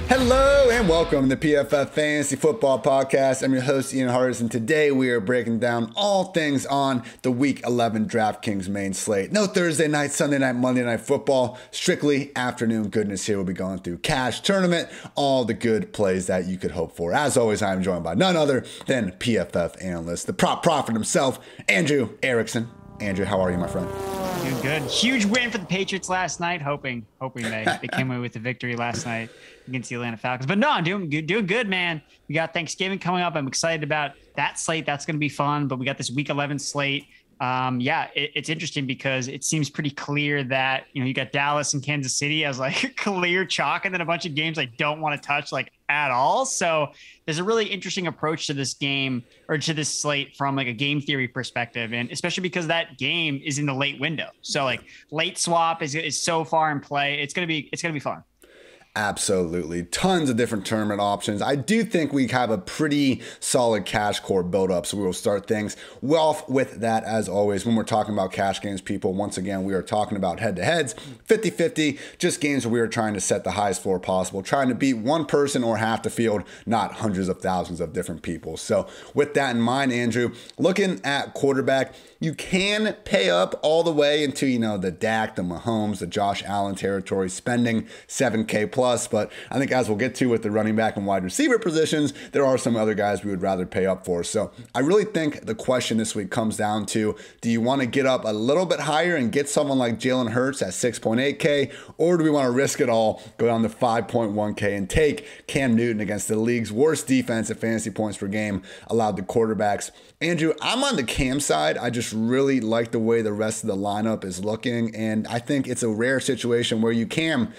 Hello and welcome to PFF Fantasy Football Podcast. I'm your host, Ian Hartitz, and today we are breaking down all things on the Week 11 DraftKings main slate. No Thursday night, Sunday night, Monday night football, strictly afternoon goodness here. We'll be going through cash tournament, all the good plays that you could hope for. As always, I'm joined by none other than PFF analyst, the prop prophet himself, Andrew Erickson. Andrew, how are you, my friend? Doing good. Huge win for the Patriots last night. Hoping they came away with the victory last night against the Atlanta Falcons. But no, I'm doing good, man. We got Thanksgiving coming up. I'm excited about that slate. That's going to be fun. But we got this Week 11 slate. It's interesting because it seems pretty clear that, you got Dallas and Kansas City as like clear chalk, and then a bunch of games I don't want to touch like at all. So there's a really interesting approach to this game or to this slate from like a game theory perspective. And especially because that game is in the late window. So like late swap is so far in play. It's going to be fun. Absolutely. Tons of different tournament options. I do think we have a pretty solid cash core build up, so we will start things well with that as always. When we're talking about cash games, people, once again, we are talking about head-to-heads, 50-50, just games where we are trying to set the highest floor possible, trying to beat one person or half the field, not hundreds of thousands of different people. So with that in mind, Andrew, looking at quarterback, you can pay up all the way into, the Dak, the Mahomes, the Josh Allen territory, spending $7K plus. But I think as we'll get to with the running back and wide receiver positions, there are some other guys we would rather pay up for. So I really think the question this week comes down to, do you want to get up a little bit higher and get someone like Jalen Hurts at 6.8K, or do we want to risk it all, go down to 5.1K and take Cam Newton against the league's worst defense at fantasy points per game allowed to quarterbacks? Andrew, I'm on the Cam side. I just really like the way the rest of the lineup is looking, and I think it's a rare situation where you can,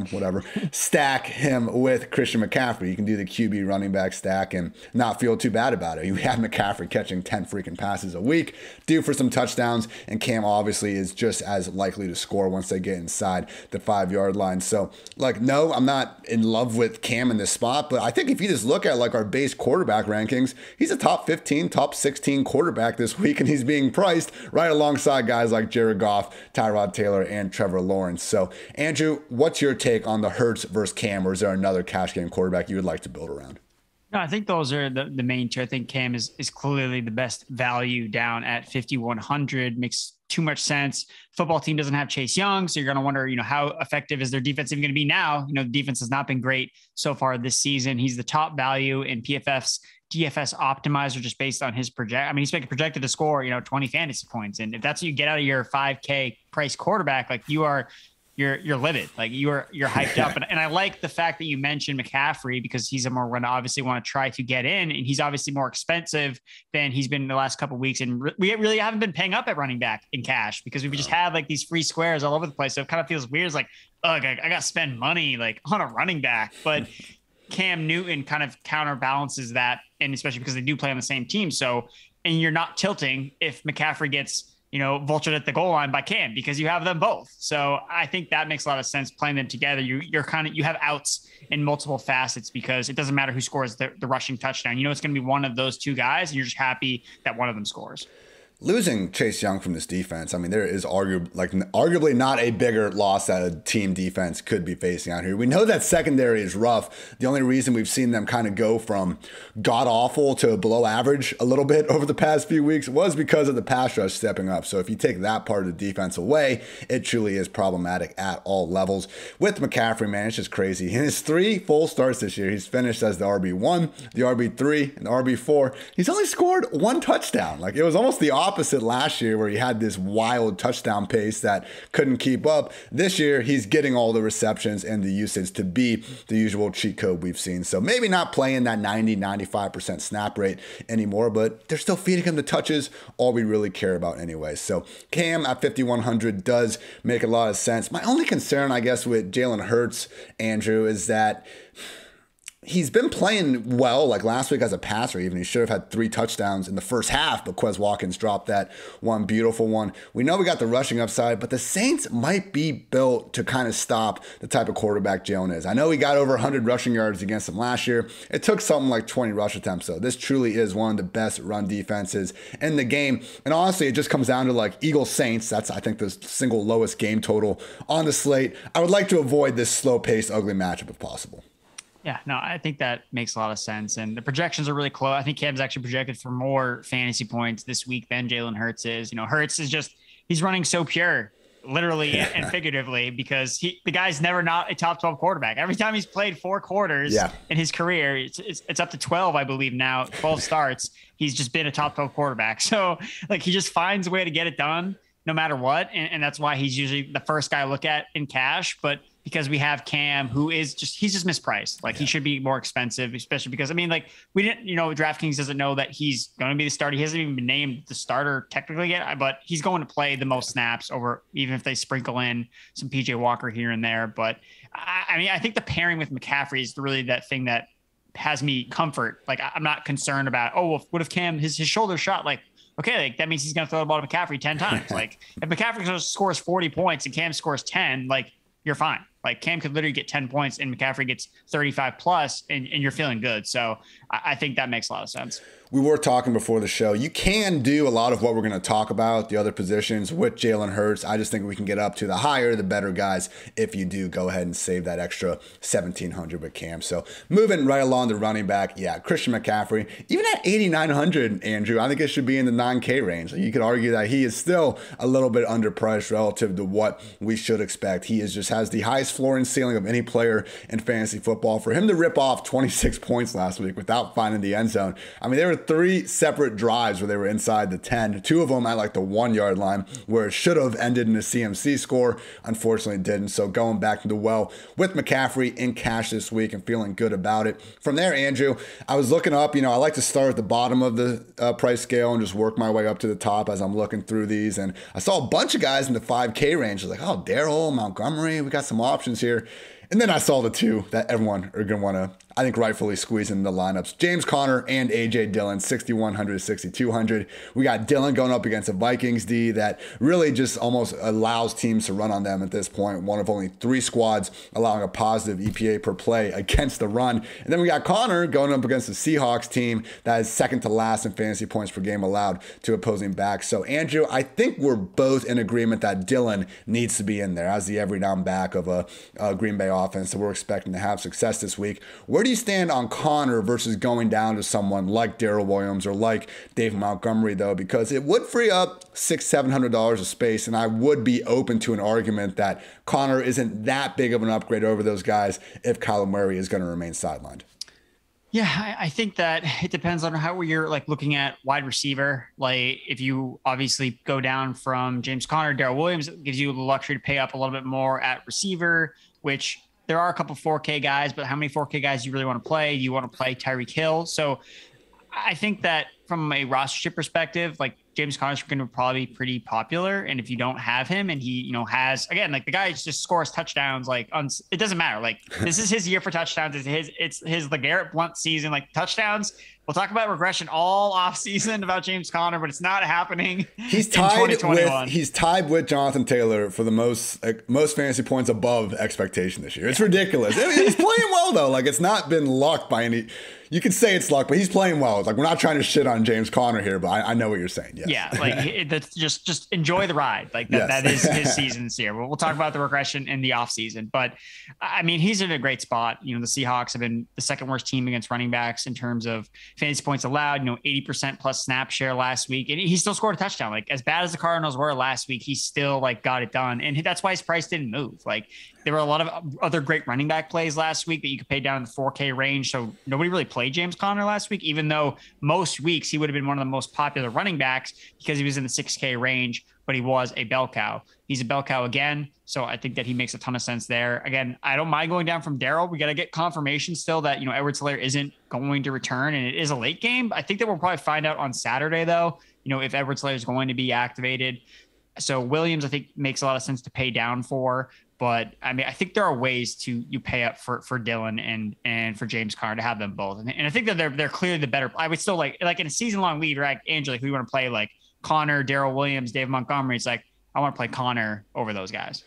whatever, stack him with Christian McCaffrey. You can do the QB running back stack and not feel too bad about it. You have McCaffrey catching 10 freaking passes a week, due for some touchdowns, and Cam obviously is just as likely to score once they get inside the 5-yard line. So, no, I'm not in love with Cam in this spot, but I think if you just look at our base quarterback rankings, he's a top 15, top 16 quarterback this week, and he's being priced right alongside guys like Jared Goff, Tyrod Taylor, and Trevor Lawrence. So, Andrew, what's your take on the Hurts versus Cam, or is there another cash game quarterback you would like to build around? No, I think those are the main two. I think Cam is clearly the best value down at 5,100. Makes too much sense. Football team doesn't have Chase Young, so you're going to wonder, how effective is their defense even going to be now? The defense has not been great so far this season. He's the top value in PFF's DFS optimizer just based on his he's projected to score, 20 fantasy points. And if that's what you get out of your 5K price quarterback, you're livid, you're hyped up. And I like the fact that you mentioned McCaffrey because he's a more run, obviously want to try to get in, and he's obviously more expensive than he's been in the last couple of weeks. And we really haven't been paying up at running back in cash because we've just had these free squares all over the place. So it kind of feels weird. It's I got to spend money on a running back, but Cam Newton kind of counterbalances that. And especially because they do play on the same team. So, and you're not tilting if McCaffrey gets, vultured at the goal line by Cam because you have them both. So I think that makes a lot of sense playing them together. You have outs in multiple facets because it doesn't matter who scores the rushing touchdown. It's going to be one of those two guys, and you're just happy that one of them scores. Losing Chase Young from this defense, there is arguably not a bigger loss that a team defense could be facing out here. We know that secondary is rough. The only reason we've seen them kind of go from god-awful to below average a little bit over the past few weeks was because of the pass rush stepping up. So if you take that part of the defense away, it truly is problematic at all levels. With McCaffrey, man, it's just crazy. In his 3 full starts this year, he's finished as the RB1, the RB3, and the RB4. He's only scored 1 touchdown. It was almost the opposite last year where he had this wild touchdown pace that couldn't keep up. This year, he's getting all the receptions and the usage to be the usual cheat code we've seen. So maybe not playing that 90-95% snap rate anymore, but they're still feeding him the touches, all we really care about anyway. So Cam at 5,100 does make a lot of sense. My only concern, I guess, with Jalen Hurts, Andrew, is that he's been playing well, like last week as a passer even. He should have had 3 touchdowns in the first half, but Quez Watkins dropped that one beautiful one. We know we got the rushing upside, but the Saints might be built to kind of stop the type of quarterback Jalen is. I know he got over 100 rushing yards against them last year. It took something like 20 rush attempts, though. This truly is one of the best run defenses in the game. And honestly, it just comes down to like Eagles Saints. That's, I think, the single lowest game total on the slate. I would like to avoid this slow-paced, ugly matchup if possible. Yeah, no, I think that makes a lot of sense. And the projections are really close. I think Cam's actually projected for more fantasy points this week than Jalen Hurts is. Hurts is just, he's running so pure, literally and figuratively, because the guy's never not a top 12 quarterback. Every time he's played 4 quarters in his career, it's up to 12, I believe now, 12 starts. He's just been a top 12 quarterback. So like, he just finds a way to get it done no matter what. And that's why he's usually the first guy I look at in cash. But because we have Cam, who is he's just mispriced. Like he should be more expensive, especially because, we didn't, DraftKings doesn't know that he's going to be the starter. He hasn't even been named the starter technically yet, but he's going to play the most snaps over, even if they sprinkle in some PJ Walker here and there. But I think the pairing with McCaffrey is really that thing that has me comfort. Like I'm not concerned about, what if Cam, his shoulder shot, like, okay, like that means he's going to throw the ball to McCaffrey 10 times. Like if McCaffrey scores 40 points and Cam scores 10, like you're fine. Like Cam could literally get 10 points and McCaffrey gets 35 plus and you're feeling good. So I think that makes a lot of sense. We were talking before the show. You can do a lot of what we're going to talk about, the other positions with Jalen Hurts. I just think we can get up to the higher, the better guys. If you do, go ahead and save that extra $1,700 with Cam. So moving right along to running back, Christian McCaffrey, even at $8,900, Andrew, I think it should be in the 9K range. You could argue that he is still a little bit underpriced relative to what we should expect. He just has the highest floor and ceiling of any player in fantasy football. For him to rip off 26 points last week without finding the end zone, there were 3 separate drives where they were inside the 10, 2 of them at like the 1-yard line where it should have ended in a CMC score. Unfortunately, it didn't. So going back to the well with McCaffrey in cash this week and feeling good about it. From there, Andrew, I was looking up, I like to start at the bottom of the price scale and just work my way up to the top as I'm looking through these. And I saw a bunch of guys in the 5K range. I was like, Darrell, Montgomery, we got some options here. And then I saw the 2 that everyone are going to want to, I think, rightfully squeeze in the lineups. James Conner and A.J. Dillon, 6,100 to 6,200. We got Dillon going up against a Vikings D that really just almost allows teams to run on them at this point. One of only 3 squads allowing a positive EPA per play against the run. And then we got Conner going up against the Seahawks team that is second to last in fantasy points per game allowed to opposing backs. So, Andrew, I think we're both in agreement that Dillon needs to be in there as the every down back of a Green Bay offense that we're expecting to have success this week. Where do you stand on Conner versus going down to someone like Darrell Williams or like Dave Montgomery, though? Because it would free up $600-700 of space, and I would be open to an argument that Conner isn't that big of an upgrade over those guys if Kyler Murray is going to remain sidelined. Yeah, I think that it depends on how you're like looking at wide receiver. Like if you obviously go down from James Conner, Darrell Williams, it gives you the luxury to pay up a little bit more at receiver, which there are a couple 4K guys, but how many 4K guys do you really want to play? You want to play Tyreek Hill. So I think that from a rostership perspective, like James Conner's going to probably be pretty popular. And if you don't have him and he, has, again, like the guy just scores touchdowns, like it doesn't matter. Like this is his year for touchdowns. It's his LeGarrette Blount season, like touchdowns. We'll talk about regression all off season about James Conner, but it's not happening. He's tied with Jonathan Taylor for the most fantasy points above expectation this year. It's ridiculous. He's playing well though. Like it's not been luck by any. You could say it's luck, but he's playing well. Like we're not trying to shit on James Conner here, but I know what you're saying. Yes. Yeah, like that's just enjoy the ride. Like that is his season this year. We'll talk about the regression in the offseason, but he's in a great spot. The Seahawks have been the second worst team against running backs in terms of fantasy points allowed. 80% plus snap share last week, and he still scored a touchdown. Like as bad as the Cardinals were last week, he still got it done, and that's why his price didn't move. Like there were a lot of other great running back plays last week that you could pay down in the 4K range. So nobody really played James Conner last week, even though most weeks he would have been one of the most popular running backs because he was in the 6K range, but he was a bell cow. He's a bell cow again. So I think that he makes a ton of sense there. Again, I don't mind going down from Darrell. We got to get confirmation still that, Edwards-Helaire isn't going to return, and it is a late game. I think that we'll probably find out on Saturday though, if Edwards-Helaire is going to be activated. So Williams, I think, makes a lot of sense to pay down for. But I mean, I think there are ways you pay up for Dillon and for James Conner to have them both. And I think that they're clearly the better. I would still like in a season long league, right? Andrew, like, we want to play like Conner, Darrell Williams, Dave Montgomery. It's like, I want to play Conner over those guys.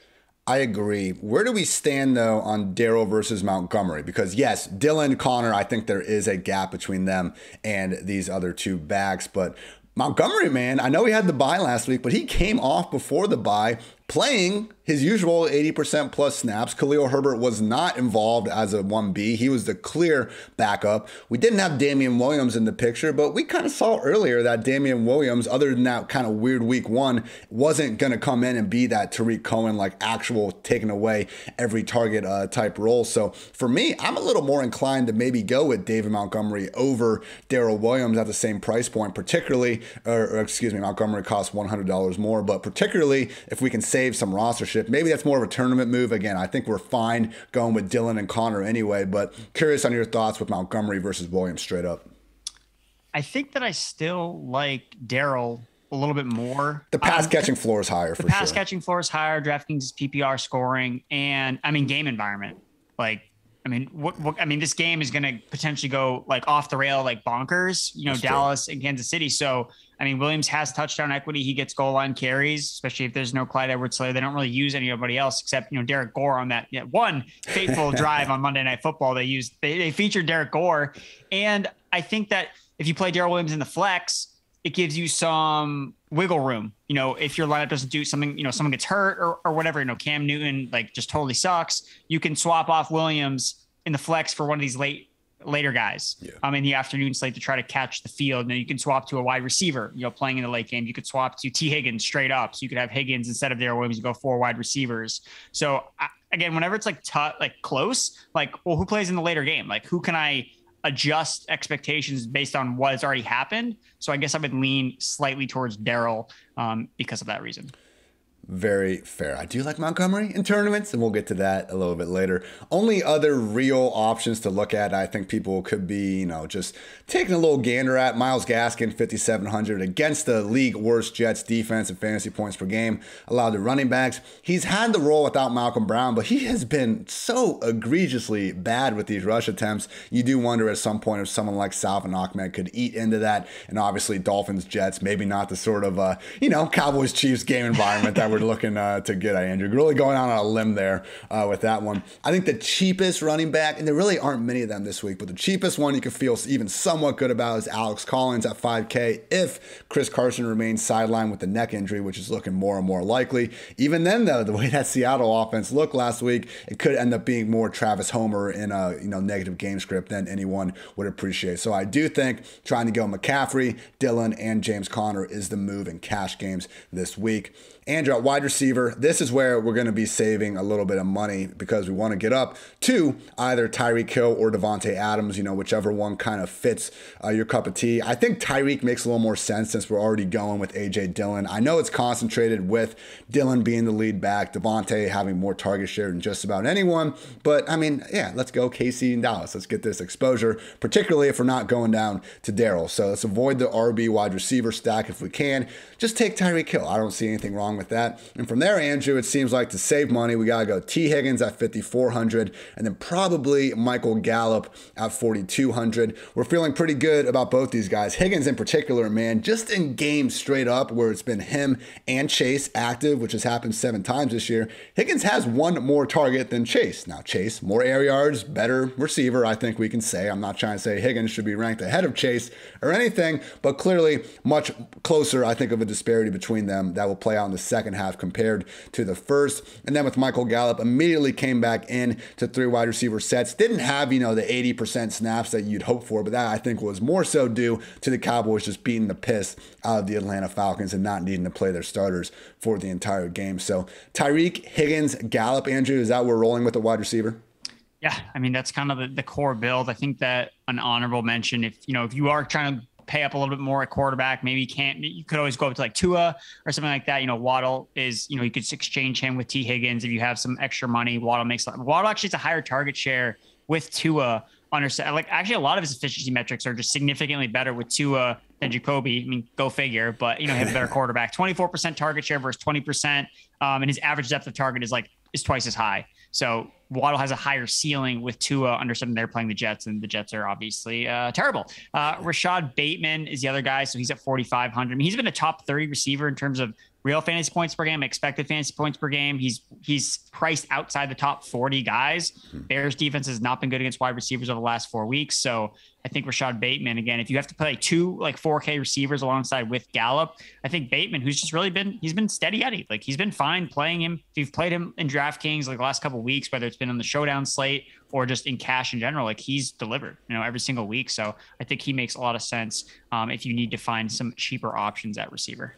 I agree. Where do we stand, though, on Darrell versus Montgomery? Because, yes, Dillon, Conner, I think there is a gap between them and these other two backs. But Montgomery, man, I know he had the bye last week, but he came off before the bye playing his usual 80% plus snaps. Khalil Herbert was not involved as a 1B. He was the clear backup. We didn't have Damian Williams in the picture, but we kind of saw earlier that Damian Williams, other than that kind of weird week one, wasn't going to come in and be that Tariq Cohen, like actual taking away every target type role. So for me, I'm a little more inclined to maybe go with David Montgomery over Darrell Williams at the same price point, particularly, Montgomery costs $100 more, but particularly if we can save some rostership. Maybe that's more of a tournament move. Again, I think we're fine going with Dillon and Conner anyway, but curious on your thoughts with Montgomery versus Williams straight up. I think that I still like Darrell a little bit more. The pass catching floor is higher for sure. The pass catching floor is higher. DraftKings PPR scoring, and I mean game environment. Like, I mean, this game is going to potentially go like off the rail, like bonkers. That's Dallas true. And Kansas City. So, I mean, Williams has touchdown equity. He gets goal line carries, especially if there's no Clyde Edwards-Helaire. They don't really use anybody else except Derek Gore on that one fateful drive on Monday Night Football. They featured Derek Gore, and I think that if you play Darrell Williams in the flex, it gives you some wiggle room. If your lineup doesn't do something, someone gets hurt or whatever, Cam Newton like just totally sucks, you can swap off Williams in the flex for one of these later guys in the afternoon slate to try to catch the field. And then you can swap to a wide receiver, playing in the late game. You could swap to T Higgins straight up. So you could have Higgins instead of Darrell Williams, you go 4 wide receivers. So again, whenever it's like close, like, well, who plays in the later game? Like, who can I adjust expectations based on what has already happened? So I guess I would lean slightly towards Darrell because of that reason. Very fair. I do like Montgomery in tournaments, and we'll get to that a little bit later. Only other real options to look at, I think people could be, just taking a little gander at. Myles Gaskin, 5,700 against the league worst Jets defense and fantasy points per game allowed to running backs. He's had the role without Malcolm Brown, but he has been so egregiously bad with these rush attempts. You do wonder at some point if someone like Salvon Ahmed could eat into that. And obviously Dolphins, Jets, maybe not the sort of, Cowboys, Chiefs game environment that we're looking to get at, Andrew. Really going out on a limb there with that one. I think the cheapest running back, and there really aren't many of them this week, but the cheapest one you can feel even somewhat good about is Alex Collins at $5K if Chris Carson remains sidelined with the neck injury, which is looking more and more likely. Even then, though, the way that Seattle offense looked last week, it could end up being more Travis Homer in a negative game script than anyone would appreciate. So I do think trying to go McCaffrey, Dillon, and James Conner is the move in cash games this week. Andrew, at wide receiver, this is where we're going to be saving a little bit of money because we want to get up to either Tyreek Hill or Devontae Adams, whichever one kind of fits your cup of tea. I think Tyreek makes a little more sense since we're already going with A.J. Dillon. I know it's concentrated with Dillon being the lead back, Devontae having more target share than just about anyone. But, let's go KC and Dallas. Let's get this exposure, particularly if we're not going down to Darrell. So let's avoid the RB wide receiver stack if we can. Just take Tyreek Hill. I don't see anything wrong with that. And from there, Andrew, it seems like to save money, we got to go T. Higgins at 5,400 and then probably Michael Gallup at 4,200. We're feeling pretty good about both these guys. Higgins in particular, man, just in games straight up where it's been him and Chase active, which has happened 7 times this year, Higgins has one more target than Chase. Now, Chase, more air yards, better receiver, I think we can say. I'm not trying to say Higgins should be ranked ahead of Chase or anything, but clearly much closer, I think, of a disparity between them that will play out in the second half compared to the first. And then with Michael Gallup, immediately came back in to 3 wide receiver sets. Didn't have, the 80% snaps that you'd hope for, but that I think was more so due to the Cowboys just beating the piss out of the Atlanta Falcons and not needing to play their starters for the entire game. So Tyreek, Higgins, Gallup, Andrew, is that we're rolling with a wide receiver? Yeah, I mean, that's kind of the core build. I think that an honorable mention, if you are trying to pay up a little bit more at quarterback, maybe you could always go up to like Tua or something like that. Waddle is, you could exchange him with T. Higgins if you have some extra money. Waddle actually has a higher target share with Tua. Actually, a lot of his efficiency metrics are just significantly better with Tua than Jacoby. I mean, go figure, but he has a better quarterback. 24% target share versus 20%. And his average depth of target is like is twice as high. So Waddle has a higher ceiling with Tua, understanding they're playing the Jets, and the Jets are obviously terrible. Rashad Bateman is the other guy, so he's at 4,500. I mean, he's been a top 30 receiver in terms of real fantasy points per game, expected fantasy points per game. He's priced outside the top 40 guys. Bears defense has not been good against wide receivers over the last 4 weeks. So I think Rashad Bateman, again, if you have to play two like 4K receivers alongside with Gallup, I think Bateman, who's just really he's been steady Eddie. Like he's been fine playing him. If you've played him in DraftKings like the last couple of weeks, whether it's been on the showdown slate or just in cash in general, like he's delivered, every single week. So I think he makes a lot of sense if you need to find some cheaper options at receiver.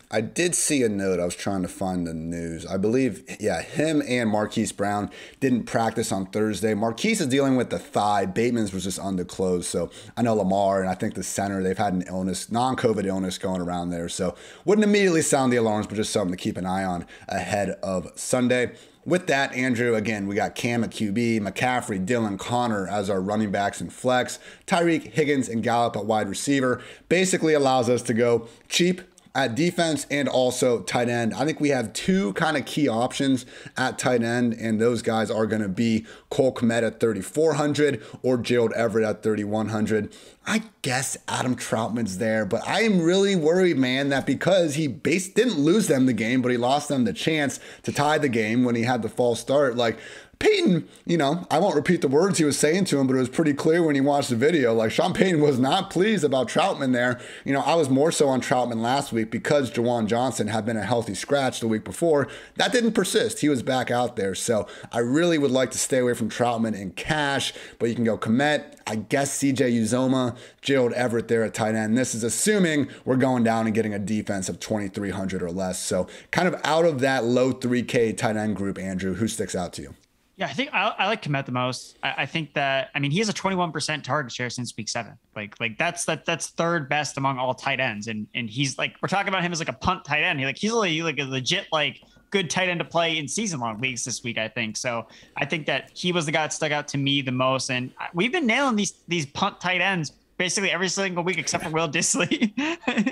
I did see a note. I was trying to find the news. I believe, him and Marquise Brown didn't practice on Thursday. Marquise is dealing with the thigh. Bateman's was just undisclosed. So I know Lamar and I think the center, they've had an illness, non-COVID illness going around there. So wouldn't immediately sound the alarms, but just something to keep an eye on ahead of Sunday. With that, Andrew, again, we got Cam at QB, McCaffrey, Dillon, Connor as our running backs and flex, Tyreek, Higgins, and Gallup at wide receiver. Basically allows us to go cheap at defense and also tight end. I think we have two kind of key options at tight end, and those guys are going to be Cole Kmet at 3,400 or Gerald Everett at 3,100. I guess Adam Troutman's there, but I am really worried, man, that because he didn't lose them the game, but he lost them the chance to tie the game when he had the false start. Like, Payton, I won't repeat the words he was saying to him, but it was pretty clear when he watched the video. Like, Sean Payton was not pleased about Troutman there. I was more so on Troutman last week because Juwan Johnson had been a healthy scratch the week before. That didn't persist. He was back out there. So I really would like to stay away from Troutman in cash, but you can go Kmet, I guess CJ Uzoma, Gerald Everett there at tight end. This is assuming we're going down and getting a defense of 2,300 or less. So kind of out of that low 3K tight end group, Andrew, who sticks out to you? Yeah, I think I like Kmet the most. I think that, he has a 21% target share since week 7. Like that's third best among all tight ends. And he's like, we're talking about him as like a punt tight end. He's really like a legit, like good tight end to play in season long leagues this week, I think. So I think that he was the guy that stuck out to me the most. And we've been nailing these punt tight ends basically every single week, except for Will Dissly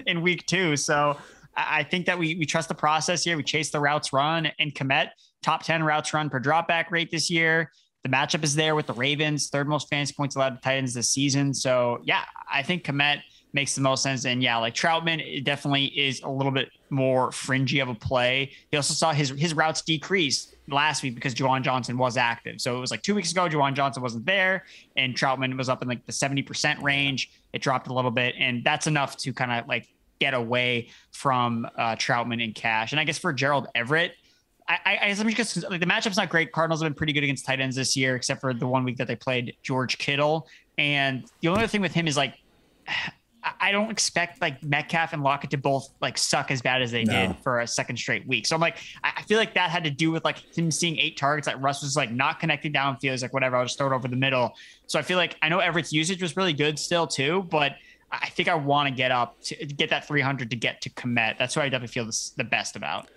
in week 2. So I think that we trust the process here. We chase the routes run, and Kmet, top 10 routes run per dropback rate this year. The matchup is there with the Ravens, third most fantasy points allowed to tight ends this season. So yeah, I think Kmet makes the most sense. And yeah, like Troutman, it definitely is a little bit more fringy of a play. He also saw his routes decrease last week because Juwan Johnson was active. So it was like 2 weeks ago, Juwan Johnson wasn't there and Troutman was up in like the 70% range. It dropped a little bit, and that's enough to kind of like get away from Troutman in cash. And I guess for Gerald Everett, I guess I'm just like the matchup's not great. Cardinals have been pretty good against tight ends this year, except for the 1 week that they played George Kittle. And the only other thing with him is like, I don't expect like Metcalf and Lockett to both like suck as bad as they did for a second straight week. So I'm like, I feel like that had to do with like him seeing 8 targets. Like Russ was like not connecting downfield. He's like, whatever, I'll just throw it over the middle. So I feel like I know Everett's usage was really good still too, but I think I want to get up to get that 300 to get to Kmet. That's what I definitely feel the best about.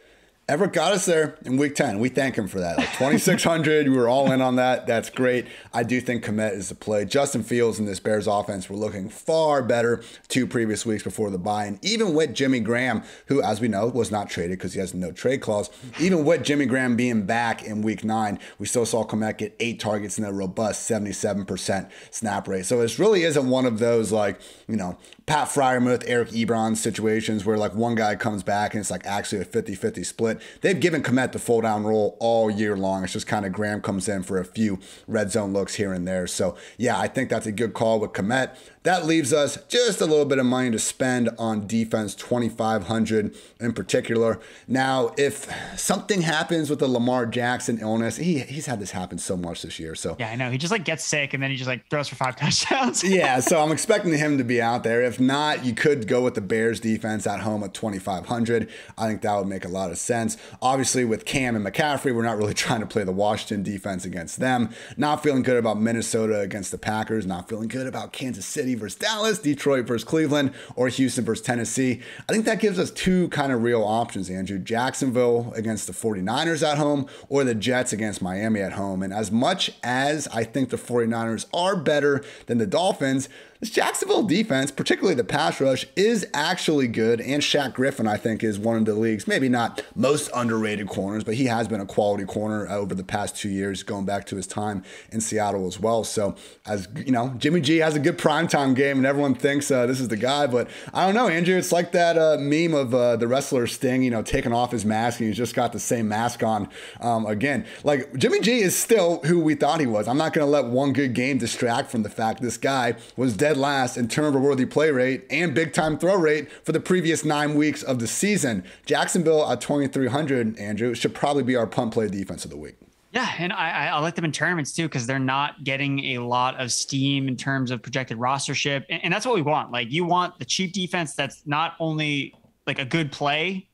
Everett got us there in week 10. We thank him for that. Like 2,600, we were all in on that. That's great. I do think Kmet is the play. Justin Fields and this Bears offense were looking far better 2 previous weeks before the bye. And even with Jimmy Graham, who, as we know, was not traded because he has no trade clause, even with Jimmy Graham being back in week 9, we still saw Kmet get 8 targets and a robust 77% snap rate. So this really isn't one of those like, Pat Freiermuth, Eric Ebron situations where like one guy comes back and it's like actually a 50-50 split. They've given Kmet the full down role all year long. It's just kind of Graham comes in for a few red zone looks here and there. So yeah, I think that's a good call with Kmet. That leaves us just a little bit of money to spend on defense, 2,500 in particular. Now, if something happens with the Lamar Jackson illness, he's had this happen so much this year. So yeah, I know. He just like gets sick and then he just like throws for 5 touchdowns. Yeah, so I'm expecting him to be out there. If not, you could go with the Bears defense at home at 2,500. I think that would make a lot of sense. Obviously, with Cam and McCaffrey, we're not really trying to play the Washington defense against them. Not feeling good about Minnesota against the Packers. Not feeling good about Kansas City versus Dallas, Detroit versus Cleveland, or Houston versus Tennessee. I think that gives us 2 kind of real options, Andrew. Jacksonville against the 49ers at home, or the Jets against Miami at home. And as much as I think the 49ers are better than the Dolphins, this Jacksonville defense, particularly the pass rush, is actually good. And Shaq Griffin, I think, is one of the league's maybe not most underrated corners, but he has been a quality corner over the past 2 years, going back to his time in Seattle as well. So, as you know, Jimmy G has a good primetime game, and everyone thinks this is the guy. But I don't know, Andrew. It's like that meme of the wrestler Sting, you know, taking off his mask, and he's just got the same mask on again. Like, Jimmy G is still who we thought he was. I'm not going to let one good game distract from the fact this guy was dead last in turnover-worthy play rate and big-time throw rate for the previous 9 weeks of the season. Jacksonville at 2,300, Andrew, should probably be our punt play defense of the week. Yeah, and I like them in tournaments too, because they're not getting a lot of steam in terms of projected rostership. And that's what we want. Like, you want the cheap defense that's not only like a good play,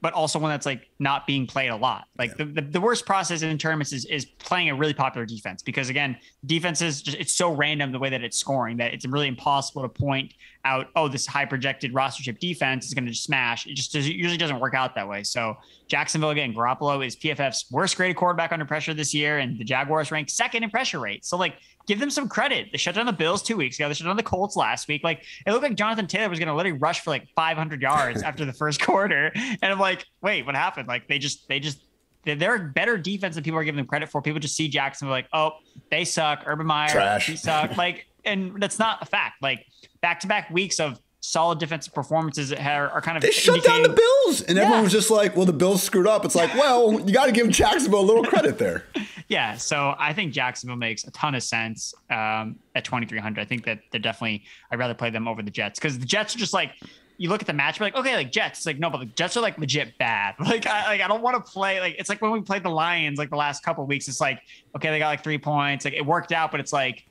but also one that's like not being played a lot. Like the worst process in tournaments is playing a really popular defense, because again, defenses just, it's so random the way that it's scoring that it's really impossible to point out, oh, this high projected rostership defense is going to just smash. It just usually doesn't work out that way. So Jacksonville, again, Garoppolo is PFF's worst graded quarterback under pressure this year, and the Jaguars rank second in pressure rate. So like, give them some credit. They shut down the Bills 2 weeks ago. They shut down the Colts last week. Like, it looked like Jonathan Taylor was going to literally rush for like 500 yards after the first quarter. And I'm like, wait, what happened? Like, they're a better defense than people are giving them credit for. People just see Jacksonville like, oh, they suck. Urban Meyer, trash. He suck. Like, and that's not a fact. Like, back-to-back weeks of solid defensive performances are kind of they shut down the Bills, and everyone was just like, well, the Bills screwed up. It's like, well, you got to give Jacksonville a little credit there. Yeah, so I think Jacksonville makes a ton of sense at 2,300. I think that they're definitely, I'd rather play them over the Jets, because the Jets are just like, you look at the match, like, okay, like Jets, it's like, no, but the Jets are like legit bad. Like, I don't want to play, like, it's like when we played the Lions, like the last couple of weeks, it's like, okay, they got like 3 points. Like, it worked out, but it's like,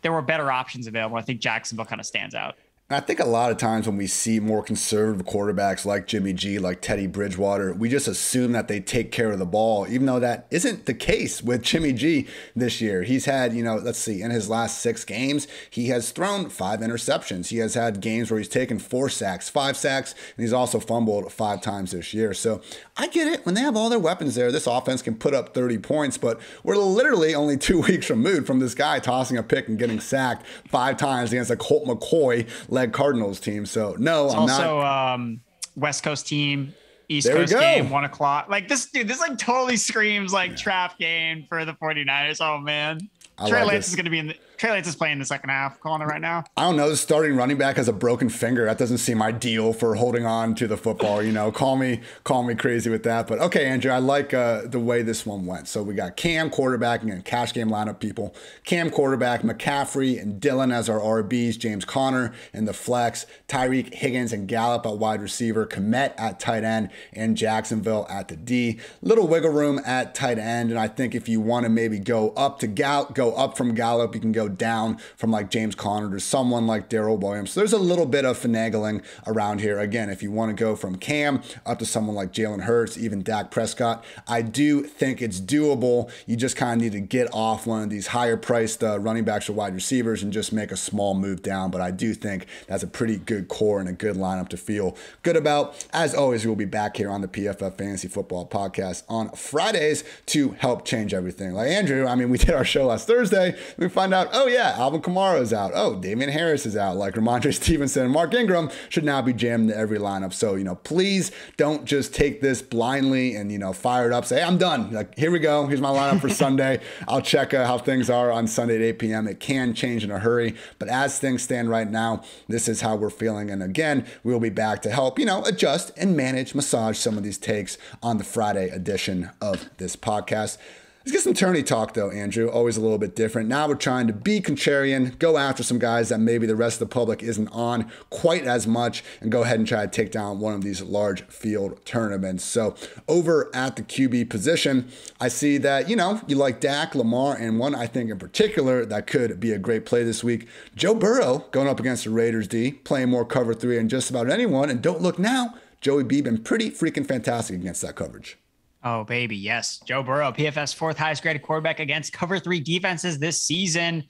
there were better options available. I think Jacksonville kind of stands out. I think a lot of times when we see more conservative quarterbacks like Jimmy G, like Teddy Bridgewater, we just assume that they take care of the ball, even though that isn't the case with Jimmy G this year. He's had, you know, let's see, in his last 6 games, he has thrown 5 interceptions. He has had games where he's taken 4 sacks, 5 sacks, and he's also fumbled 5 times this year. So I get it. When they have all their weapons there, this offense can put up 30 points, but we're literally only 2 weeks removed from this guy tossing a pick and getting sacked 5 times against a Colt McCoy Cardinals team. So no, it's I'm also, not. West Coast team, East Coast game, 1 o'clock. Like, this like totally screams like trap game for the 49ers. Oh man. Trey Lance is going to be in the Trey Lance is playing the second half, calling it right now. I don't know. The starting running back has a broken finger. That doesn't seem ideal for holding on to the football. You know, call me crazy with that. But okay, Andrew, I like the way this one went. So we got Cam quarterback, again, cash game lineup people. Cam quarterback, McCaffrey and Dillon as our RBs, James Conner in the flex, Tyreek, Higgins, and Gallup at wide receiver, Kmet at tight end, and Jacksonville at the D. Little wiggle room at tight end, and I think if you want to maybe go up from Gallup, you can go down from like James Conner to someone like Darrell Williams. So there's a little bit of finagling around here. Again, if you want to go from Cam up to someone like Jalen Hurts, even Dak Prescott, I do think it's doable. You just kind of need to get off one of these higher priced running backs or wide receivers and just make a small move down. But I do think that's a pretty good core and a good lineup to feel good about. As always, we'll be back here on the PFF Fantasy Football Podcast on Fridays to help change everything. Like Andrew, I mean, we did our show last Thursday. We find out, oh yeah, Alvin Kamara is out. Oh, Damian Harris is out. Like Ramondre Stevenson and Mark Ingram should now be jammed into every lineup. So, please don't just take this blindly and, fire it up. Say, hey, I'm done. Like, here we go. Here's my lineup for Sunday. I'll check how things are on Sunday at 8 p.m. It can change in a hurry. But as things stand right now, this is how we're feeling. And again, we'll be back to help, adjust and massage some of these takes on the Friday edition of this podcast. Let's get some tourney talk, though, Andrew. Always a little bit different. Now we're trying to be contrarian, go after some guys that maybe the rest of the public isn't on quite as much, and go ahead and try to take down one of these large field tournaments. So over at the QB position, I see that, you like Dak, Lamar, and one I think in particular that could be a great play this week. Joe Burrow going up against the Raiders D, playing more cover 3 than just about anyone. And don't look now, Joey B been pretty freaking fantastic against that coverage. Oh, baby, yes. Joe Burrow, PFF's 4th highest graded quarterback against cover 3 defenses this season.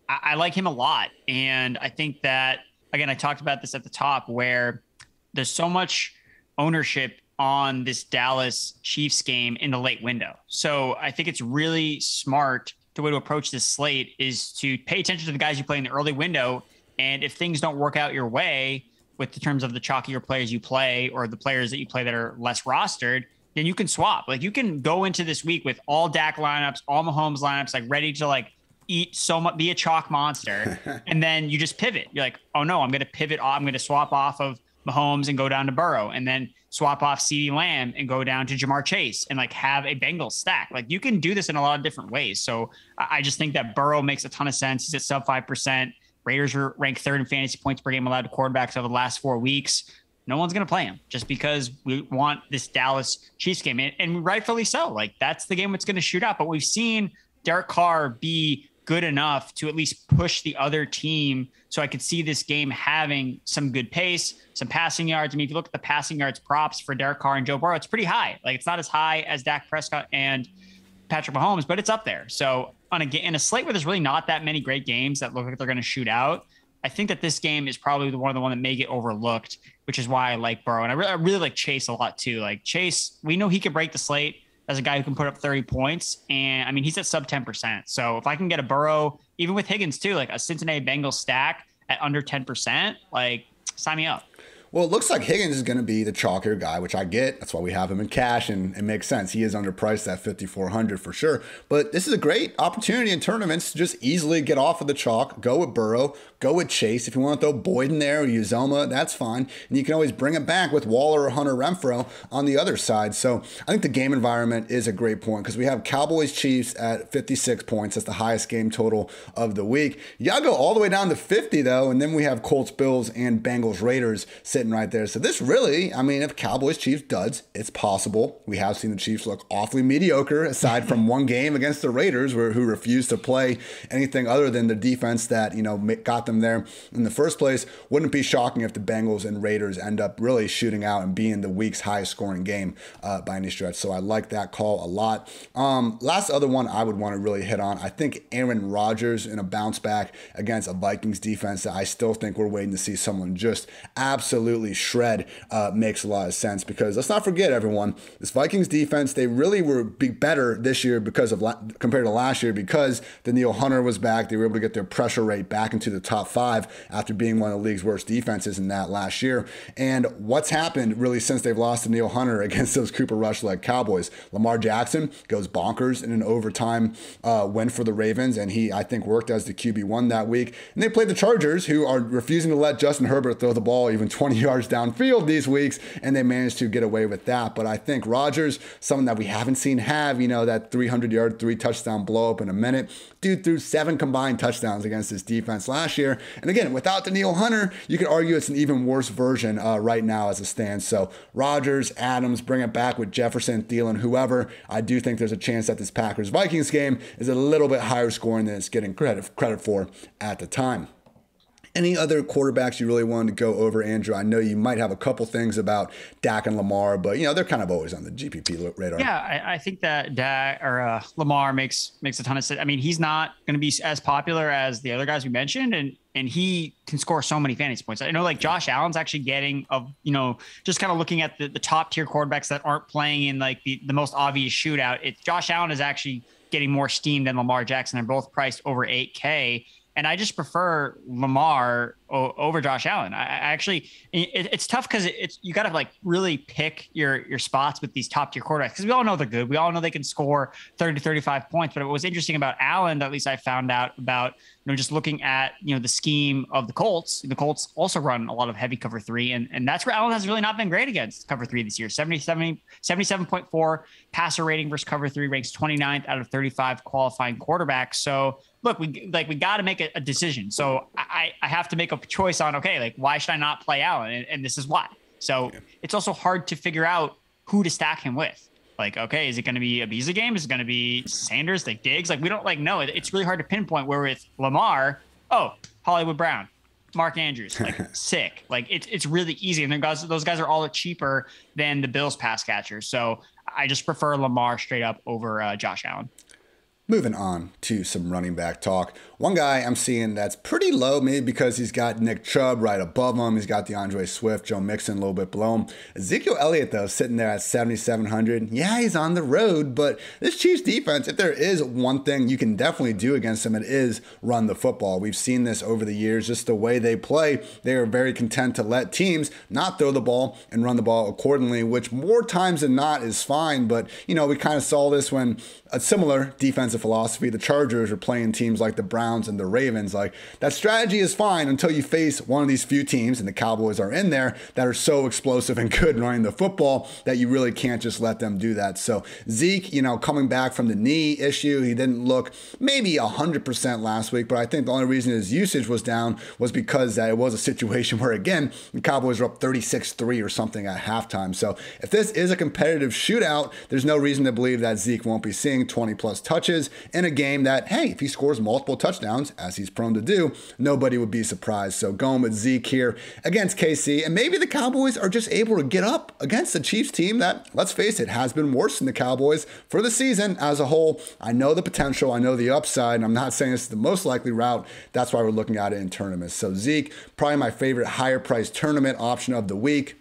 I like him a lot. And I think that, again, I talked about this at the top, where there's so much ownership on this Dallas Chiefs game in the late window. So I think it's really smart. The way to approach this slate is to pay attention to the guys you play in the early window And if things don't work out your way with the terms of the chalkier players you play or the players that you play that are less rostered, then you can swap. Like you can go into this week with all Dak lineups, all Mahomes lineups, like ready to like eat so much, be a chalk monster. And then you just pivot. You're like, oh no, I'm going to pivot. I'm going to swap off of Mahomes and go down to Burrow, and then swap off CeeDee Lamb and go down to Jamar Chase and like have a Bengals stack. Like you can do this in a lot of different ways. So I just think that Burrow makes a ton of sense. He's at sub 5%. Raiders are ranked third in fantasy points per game allowed to quarterbacks over the last 4 weeks. No one's going to play him just because we want this Dallas Chiefs game. And rightfully so. Like that's the game that's going to shoot out. But we've seen Derek Carr be good enough to at least push the other team. So I could see this game having some good pace, some passing yards. I mean, if you look at the passing yards props for Derek Carr and Joe Burrow, it's pretty high. Like it's not as high as Dak Prescott and Patrick Mahomes, but it's up there. So in a slate where there's really not that many great games that look like they're going to shoot out, I think that this game is probably the one that may get overlooked, which is why I like Burrow. And I really like Chase a lot too. Like Chase, we know he could break the slate as a guy who can put up 30 points. And I mean, he's at sub 10%. So if I can get a Burrow, even with Higgins too, like a Cincinnati Bengals stack at under 10%, like sign me up. Well, it looks like Higgins is going to be the chalkier guy, which I get. That's why we have him in cash, and it makes sense. He is underpriced at 5,400 for sure. But this is a great opportunity in tournaments to just easily get off of the chalk, go with Burrow, go with Chase. If you want to throw Boyd in there or Uzoma, that's fine. And you can always bring it back with Waller or Hunter Renfrow on the other side. So I think the game environment is a great point because we have Cowboys Chiefs at 56 points. That's the highest game total of the week. You got to go all the way down to 50, though. And then we have Colts Bills and Bengals Raiders sitting right there. So this really, I mean, if Cowboys Chiefs duds, it's possible. We have seen the Chiefs look awfully mediocre aside from one game against the Raiders who refused to play anything other than the defense that, got them there in the first place. Wouldn't it be shocking if the Bengals and Raiders end up really shooting out and being the week's highest scoring game by any stretch. So I like that call a lot. Last other one I would want to really hit on, I think Aaron Rodgers in a bounce back against a Vikings defense that I still think we're waiting to see someone just absolutely shred makes a lot of sense because let's not forget, everyone, this Vikings defense, they really were better this year because of compared to last year because Danielle Hunter was back. They were able to get their pressure rate back into the top 5 after being one of the league's worst defenses in that last year. And what's happened really since they've lost Danielle Hunter against those Cooper Rush-led Cowboys? Lamar Jackson goes bonkers in an overtime win for the Ravens, and he, I think, worked as the QB1 that week. And they played the Chargers, who are refusing to let Justin Herbert throw the ball even 20 yards downfield these weeks, and they managed to get away with that. But I think Rodgers, someone that we haven't seen have, that 300-yard, 3-touchdown blow-up in a minute. Dude threw 7 combined touchdowns against this defense last year. And again, without Danielle Hunter, you could argue it's an even worse version right now as it stands. So Rodgers, Adams, bring it back with Jefferson, Dillon, whoever. I do think there's a chance that this Packers-Vikings game is a little bit higher scoring than it's getting credit for at the time. Any other quarterbacks you really wanted to go over, Andrew? I know you might have a couple things about Dak and Lamar, but they're kind of always on the GPP radar. Yeah, I think that Dak or Lamar makes a ton of sense. I mean, he's not going to be as popular as the other guys we mentioned, and he can score so many fantasy points. I know like Josh Allen's actually getting just kind of looking at the top tier quarterbacks that aren't playing in like the most obvious shootout. Josh Allen is actually getting more steam than Lamar Jackson. They're both priced over 8K. And I just prefer Lamar over Josh Allen. I actually, it's tough because you got to like really pick your spots with these top tier quarterbacks because we all know they're good. We all know they can score 30 to 35 points. But what was interesting about Allen, at least I found out about, just looking at, the scheme of the Colts. The Colts also run a lot of heavy cover 3. And that's where Allen has really not been great against cover 3 this year. 77.4 passer rating versus cover 3, ranks 29th out of 35 qualifying quarterbacks. So look, we got to make a decision. So I have to make a choice on, okay, like why should I not play Allen? And this is why. So it's also hard to figure out who to stack him with. Like, okay, is it going to be a Beasley game? Is it going to be Sanders, like Diggs? Like we don't know. It's really hard to pinpoint where with Lamar, Hollywood Brown, Mark Andrews, like sick. Like it's really easy. And those guys are all cheaper than the Bills pass catchers. So I just prefer Lamar straight up over Josh Allen. Moving on to some running back talk. One guy I'm seeing that's pretty low, maybe because he's got Nick Chubb right above him. He's got DeAndre Swift, Joe Mixon a little bit below him. Ezekiel Elliott, though, sitting there at 7,700. Yeah, he's on the road, but this Chiefs defense, if there is one thing you can definitely do against them, it is run the football. We've seen this over the years, just the way they play. They are very content to let teams not throw the ball and run the ball accordingly, which more times than not is fine. But, you know, we kind of saw this when a similar defensive philosophy, the Chargers are playing teams like the Browns and the Ravens. Like, that strategy is fine until you face one of these few teams, and the Cowboys are in there, that are so explosive and good running the football that you really can't just let them do that. So Zeke, you know, coming back from the knee issue, he didn't look maybe 100% last week, but I think the only reason his usage was down was because it was a situation where, again, the Cowboys were up 36-3 or something at halftime. So if this is a competitive shootout, there's no reason to believe that Zeke won't be seeing 20 plus touches in a game that, hey, if he scores multiple touchdowns, as he's prone to do, nobody would be surprised. So going with Zeke here against KC, and maybe the Cowboys are just able to get up against the Chiefs team that, let's face it, has been worse than the Cowboys for the season as a whole. I know the potential, I know the upside, and I'm not saying this is the most likely route. That's why we're looking at it in tournaments. So Zeke, probably my favorite higher price tournament option of the week.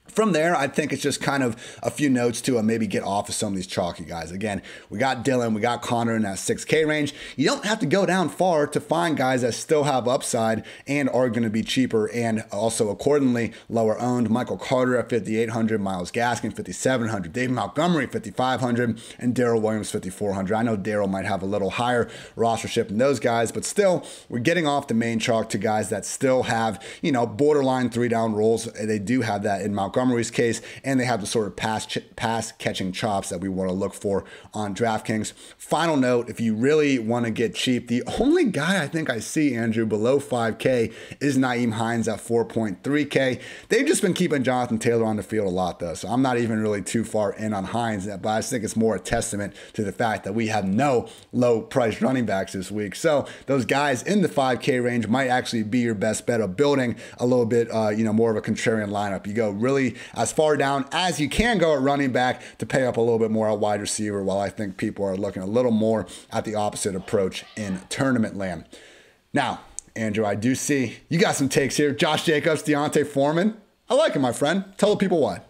From there, I think it's just kind of a few notes to maybe get off of some of these chalky guys. Again, we got Dillon, we got Connor in that 6K range. You don't have to go down far to find guys that still have upside and are going to be cheaper and also accordingly lower owned. Michael Carter at 5,800, Myles Gaskin 5,700, David Montgomery 5,500, and Darrell Williams 5,400. I know Darrell might have a little higher rostership than those guys, but still, we're getting off the main chalk to guys that still have, you know, borderline 3-down roles. They do have that in Montgomery's case, and they have the sort of pass catching chops that we want to look for on DraftKings. Final note, if you really want to get cheap, the only guy I think I see, Andrew, below 5K is Nyheim Hines at 4.3K. They've just been keeping Jonathan Taylor on the field a lot, though, so I'm not even really too far in on Hines, but I just think it's more a testament to the fact that we have no low-priced running backs this week. So those guys in the 5K range might actually be your best bet of building a little bit, more of a contrarian lineup. You go really as far down as you can go at running back to pay up a little bit more at wide receiver, while I think people are looking a little more at the opposite approach in tournament land. Now, Andrew, I do see you got some takes here. Josh Jacobs, D'Onta Foreman. I like him, my friend. Tell the people why.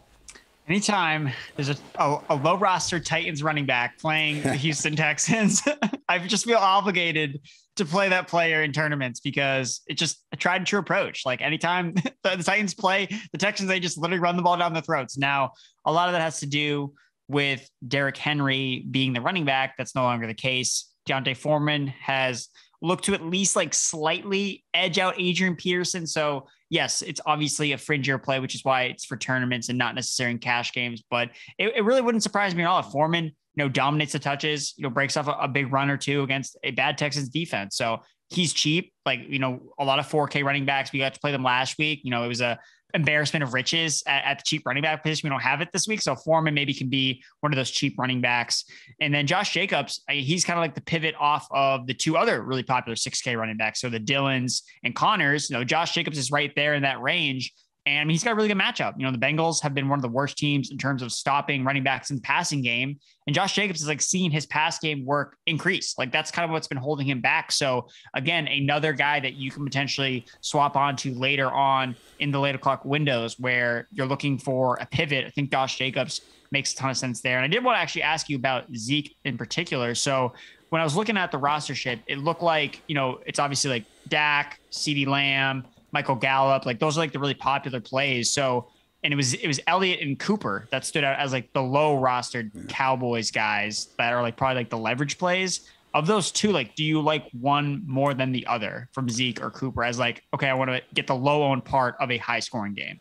Anytime there's a low roster Titans running back playing the Houston Texans, I just feel obligated to play that player in tournaments because it's just a tried and true approach. Like anytime the Titans play the Texans, they just literally run the ball down their throats. Now, a lot of that has to do with Derrick Henry being the running back. That's no longer the case. D'Onta Foreman has looked to at least like slightly edge out Adrian Peterson. So yes, it's obviously a fringier play, which is why it's for tournaments and not necessarily in cash games. But it really wouldn't surprise me at all if Foreman, dominates the touches, breaks off a big run or two against a bad Texans defense. So he's cheap. Like, a lot of 4K running backs, we got to play them last week. It was a embarrassment of riches at the cheap running back position. We don't have it this week. So Foreman maybe can be one of those cheap running backs. And then Josh Jacobs, he's kind of like the pivot off of the two other really popular 6K running backs. So the Dillons and Connors, Josh Jacobs is right there in that range. And he's got a really good matchup. The Bengals have been one of the worst teams in terms of stopping running backs in the passing game. And Josh Jacobs is like seeing his pass game work increase. Like that's kind of what's been holding him back. So again, another guy that you can potentially swap onto later on in the late o'clock windows where you're looking for a pivot. I think Josh Jacobs makes a ton of sense there. And I did want to actually ask you about Zeke in particular. So when I was looking at the roster sheet, it looked like, it's obviously like Dak, CeeDee Lamb, Michael Gallup, like those are like the really popular plays. So, and it was Elliott and Cooper that stood out as like the low rostered Cowboys guys that are like probably like the leverage plays. Of those two, like, do you like one more than the other from Zeke or Cooper as like, okay, I want to get the low owned part of a high scoring game?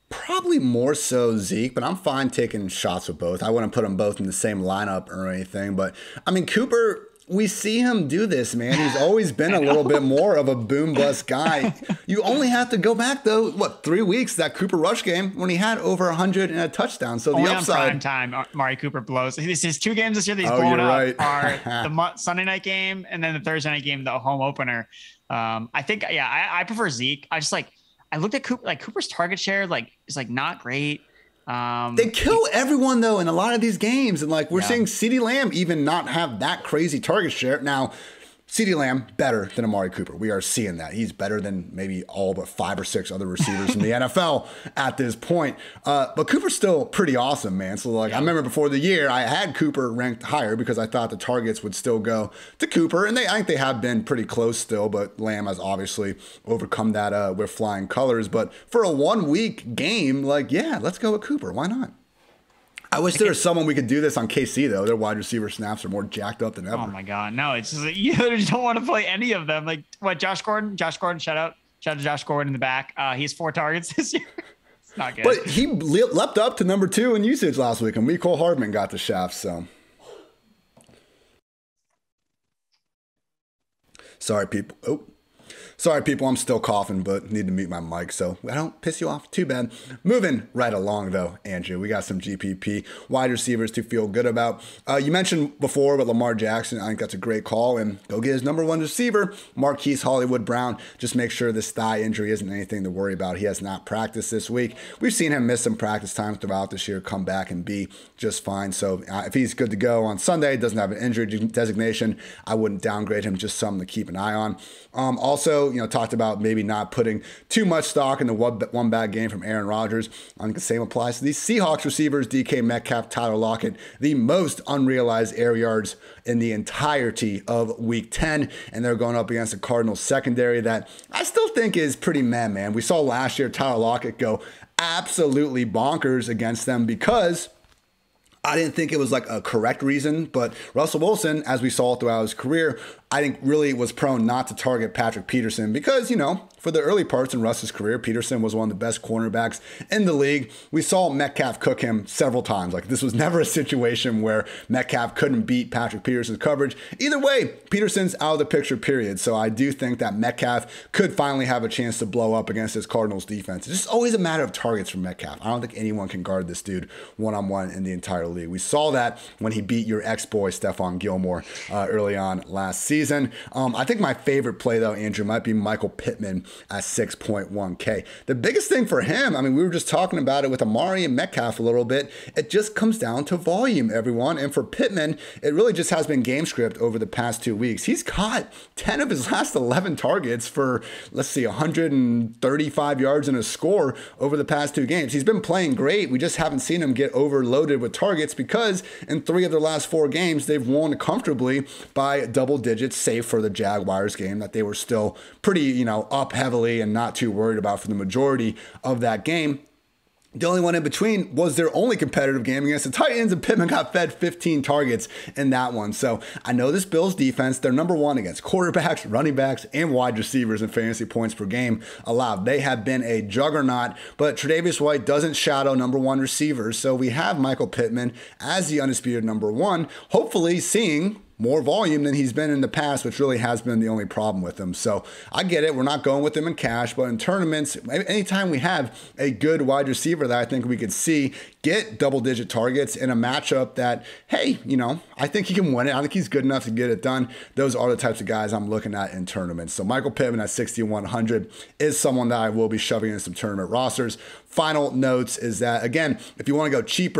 Probably more so Zeke, but I'm fine taking shots with both. I wouldn't put them both in the same lineup or anything, but I mean, Cooper, we see him do this, man. He's always been a little bit more of a boom bust guy. You only have to go back though, 3 weeks, that Cooper Rush game when he had over 100 and a touchdown. So only the upside. On prime time, Amari Cooper blows. His 2 games this year that he's blown up are the Sunday night game and then the Thursday night game, the home opener. I think, I prefer Zeke. I looked at Cooper, like Cooper's target share, is not great. They kill everyone though in a lot of these games, and we're seeing CeeDee Lamb even not have that crazy target share. Now, CeeDee Lamb, better than Amari Cooper. We are seeing that. He's better than maybe all but 5 or 6 other receivers in the NFL at this point. But Cooper's still pretty awesome, man. So, I remember before the year, I had Cooper ranked higher because I thought the targets would still go to Cooper. And I think they have been pretty close still, but Lamb has obviously overcome that with flying colors. But for a 1-week game, let's go with Cooper. Why not? I wish there was someone we could do this on KC, though. Their wide receiver snaps are more jacked up than ever. Oh, my God. No, it's just you just don't want to play any of them. Josh Gordon? Josh Gordon, shout out to Josh Gordon in the back. He has 4 targets this year. It's not good. But he leapt up to number 2 in usage last week, and Mecole Hardman got the shaft, so. Sorry, people, I'm still coughing, but need to mute my mic so I don't piss you off too bad. Moving right along, though, Andrew, we got some GPP wide receivers to feel good about. You mentioned before with Lamar Jackson. I think that's a great call, and go get his number 1 receiver, Marquise Brown. Just make sure this thigh injury isn't anything to worry about. He has not practiced this week. We've seen him miss some practice time throughout this year, come back and be just fine. So if he's good to go on Sunday, doesn't have an injury designation, I wouldn't downgrade him, just something to keep an eye on. Also, talked about maybe not putting too much stock in the one bad game from Aaron Rodgers. I think the same applies to these Seahawks receivers, DK Metcalf, Tyler Lockett, the most unrealized air yards in the entirety of week 10. And they're going up against a Cardinals secondary that I still think is pretty man. We saw last year Tyler Lockett go absolutely bonkers against them because I didn't think it was a correct reason, but Russell Wilson, as we saw throughout his career, I think really was prone not to target Patrick Peterson because, for the early parts in Russ's career, Peterson was one of the best cornerbacks in the league. We saw Metcalf cook him several times. This was never a situation where Metcalf couldn't beat Patrick Peterson's coverage. Either way, Peterson's out of the picture, period. So I do think that Metcalf could finally have a chance to blow up against this Cardinals defense. It's just always a matter of targets for Metcalf. I don't think anyone can guard this dude one-on-one in the entire league. We saw that when he beat your ex-boy Stephon Gilmore early on last season. I think my favorite play, though, Andrew, might be Michael Pittman at 6.1K. The biggest thing for him, we were just talking about it with Amari and Metcalf a little bit, it just comes down to volume, everyone. And for Pittman, it really just has been game script over the past 2 weeks. He's caught 10 of his last 11 targets for, 135 yards and a score over the past 2 games. He's been playing great. We just haven't seen him get overloaded with targets because in 3 of their last 4 games, they've won comfortably by double digits, save for the Jaguars game that they were still pretty, up heavily and not too worried about for the majority of that game. The only one in between was their only competitive game against the Titans, and Pittman got fed 15 targets in that one. So I know this Bills defense, they're number 1 against quarterbacks, running backs, and wide receivers in fantasy points per game allowed. They have been a juggernaut, but Tre'Davious White doesn't shadow number 1 receivers. So we have Michael Pittman as the undisputed number 1, hopefully seeing more volume than he's been in the past, which really has been the only problem with him. So I get it. We're not going with him in cash, but in tournaments, anytime we have a good wide receiver that I think we could see get double-digit targets in a matchup that, hey, I think he can win it. I think he's good enough to get it done. Those are the types of guys I'm looking at in tournaments. So Michael Pittman at 6,100 is someone that I will be shoving in some tournament rosters. Final notes is that, again, if you want to go cheap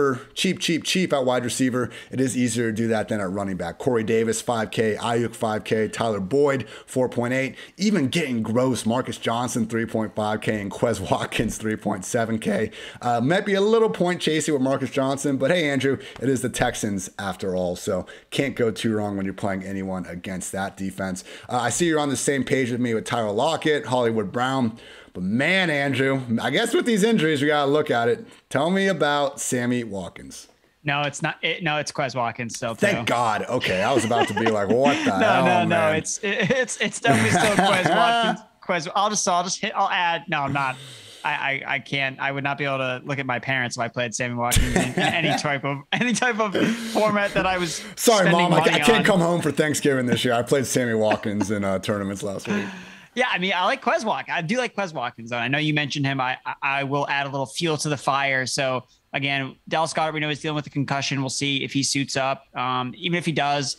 at wide receiver, it is easier to do that than at running back. Corey Davis, 5K, Ayuk, 5K, Tyler Boyd, 4.8, even getting gross, Marcus Johnson, 3.5K, and Quez Watkins, 3.7K. Might be a little point chasing with Marcus Johnson, but hey, Andrew, it is the Texans after all, so can't go too wrong when you're playing anyone against that defense. I see you're on the same page with me with Tyler Lockett, Hollywood Brown. But man, Andrew, I guess with these injuries, we got to look at it. Tell me about Sammy Watkins. No, it's not. No, it's Quez Watkins still. Thank God. Okay, I was about to be like, what the hell? No. It's definitely still Quez Watkins. I'll add. No, I'm not. I can't. I would not be able to look at my parents if I played Sammy Watkins in any type of format that I was. Sorry, Mom. I can't come home for Thanksgiving this year. I played Sammy Watkins in tournaments last week. Yeah, I like Quez Watkins. I do like Quez Watkins, though. I know you mentioned him. I will add a little fuel to the fire. So, again, Dallas Goedert, we know he's dealing with a concussion. We'll see if he suits up. Even if he does,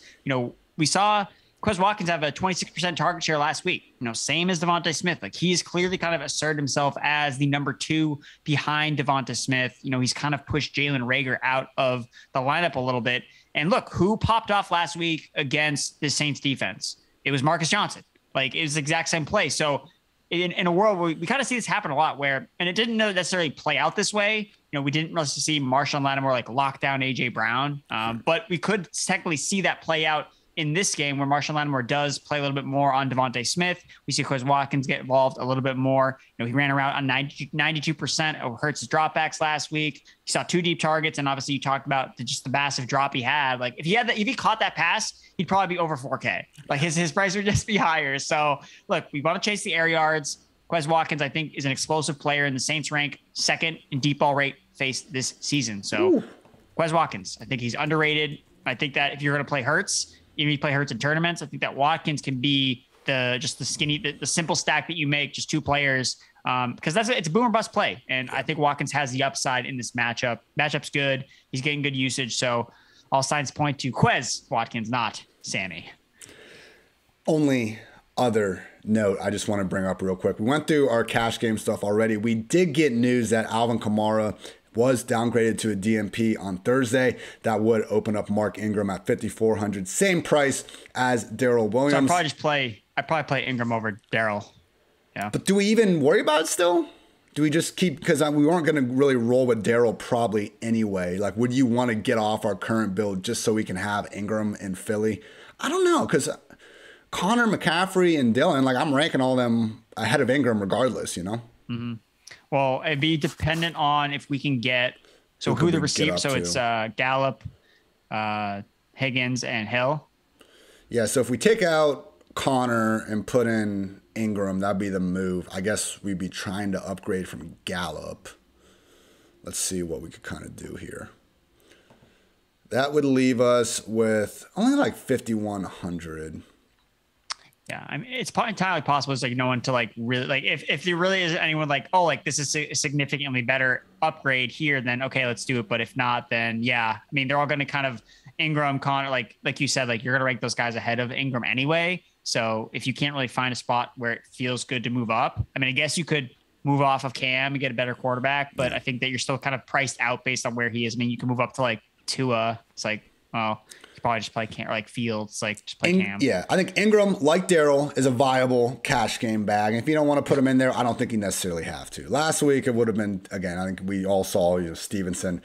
we saw Quez Watkins have a 26% target share last week. Same as Devontae Smith. He's clearly kind of asserted himself as the number 2 behind Devontae Smith. He's kind of pushed Jalen Reagor out of the lineup a little bit. And look, who popped off last week against the Saints defense? it was Marcus Johnson. Like, it was the exact same play. So in a world where we kind of see this happen a lot where, and it didn't necessarily play out this way. We didn't really see Marshawn Lattimore like lock down AJ Brown. But we could technically see that play out in this game where Marshawn Lattimore does play a little bit more on Devontae Smith. We see Quez Watkins get involved a little bit more. He ran around on 92% of Hurts' dropbacks last week. He saw 2 deep targets, and obviously you talked about just the massive drop he had. Like, if he caught that pass, he'd probably be over 4K. Like, his price would just be higher. So look, we want to chase the air yards. Quez Watkins, I think, is an explosive player, and the Saints rank second in deep ball rate faced this season. So Quez Watkins, I think he's underrated. I think that if you're going to play Hurts, even if you play Hurts in tournaments, I think that Watkins can be the simple stack that you make, just 2 players, because it's a boom or bust play. And I think Watkins has the upside in this matchup. Matchup's good. He's getting good usage. So all signs point to Quez Watkins, not Sammy. Only other note I just want to bring up real quick. We went through our cash game stuff already. We did get news that Alvin Kamara was downgraded to a DMP on Thursday. That would open up Mark Ingram at 5,400, same price as Darrell Williams. So I'd probably play Ingram over Darrell. Yeah. But do we even worry about it still? Do we just keep, because we weren't going to really roll with Darrell probably anyway. Like, would you want to get off our current build just so we can have Ingram in Philly? I don't know, because Connor, McCaffrey, and Dillon, like, I'm ranking all of them ahead of Ingram regardless, Mm-hmm. Well, it'd be dependent on if we can get who the receivers. So it's Gallup, Higgins, and Hill. Yeah. So if we take out Connor and put in Ingram, that'd be the move. I guess we'd be trying to upgrade from Gallup. Let's see what we could kind of do here. That would leave us with only like 5,100. Yeah, I mean, it's entirely possible. It's like no one to like really like if there really is anyone like, oh, like this is a significantly better upgrade here, then okay, let's do it. But if not, then yeah, I mean, they're all going to kind of Ingram, Connor, like you said, like you're going to rank those guys ahead of Ingram anyway. So if you can't really find a spot where it feels good to move up, I mean, I guess you could move off of Cam and get a better quarterback, but I think that you're still kind of priced out based on where he is. I mean, you can move up to like Tua. It's like, well, probably just play Cam, or like Fields, like just play Cam. Yeah, I think Ingram, like Darrell, is a viable cash game bag. And if you don't want to put him in there, I don't think you necessarily have to. Last week, it would have been, again, I think we all saw Stevenson,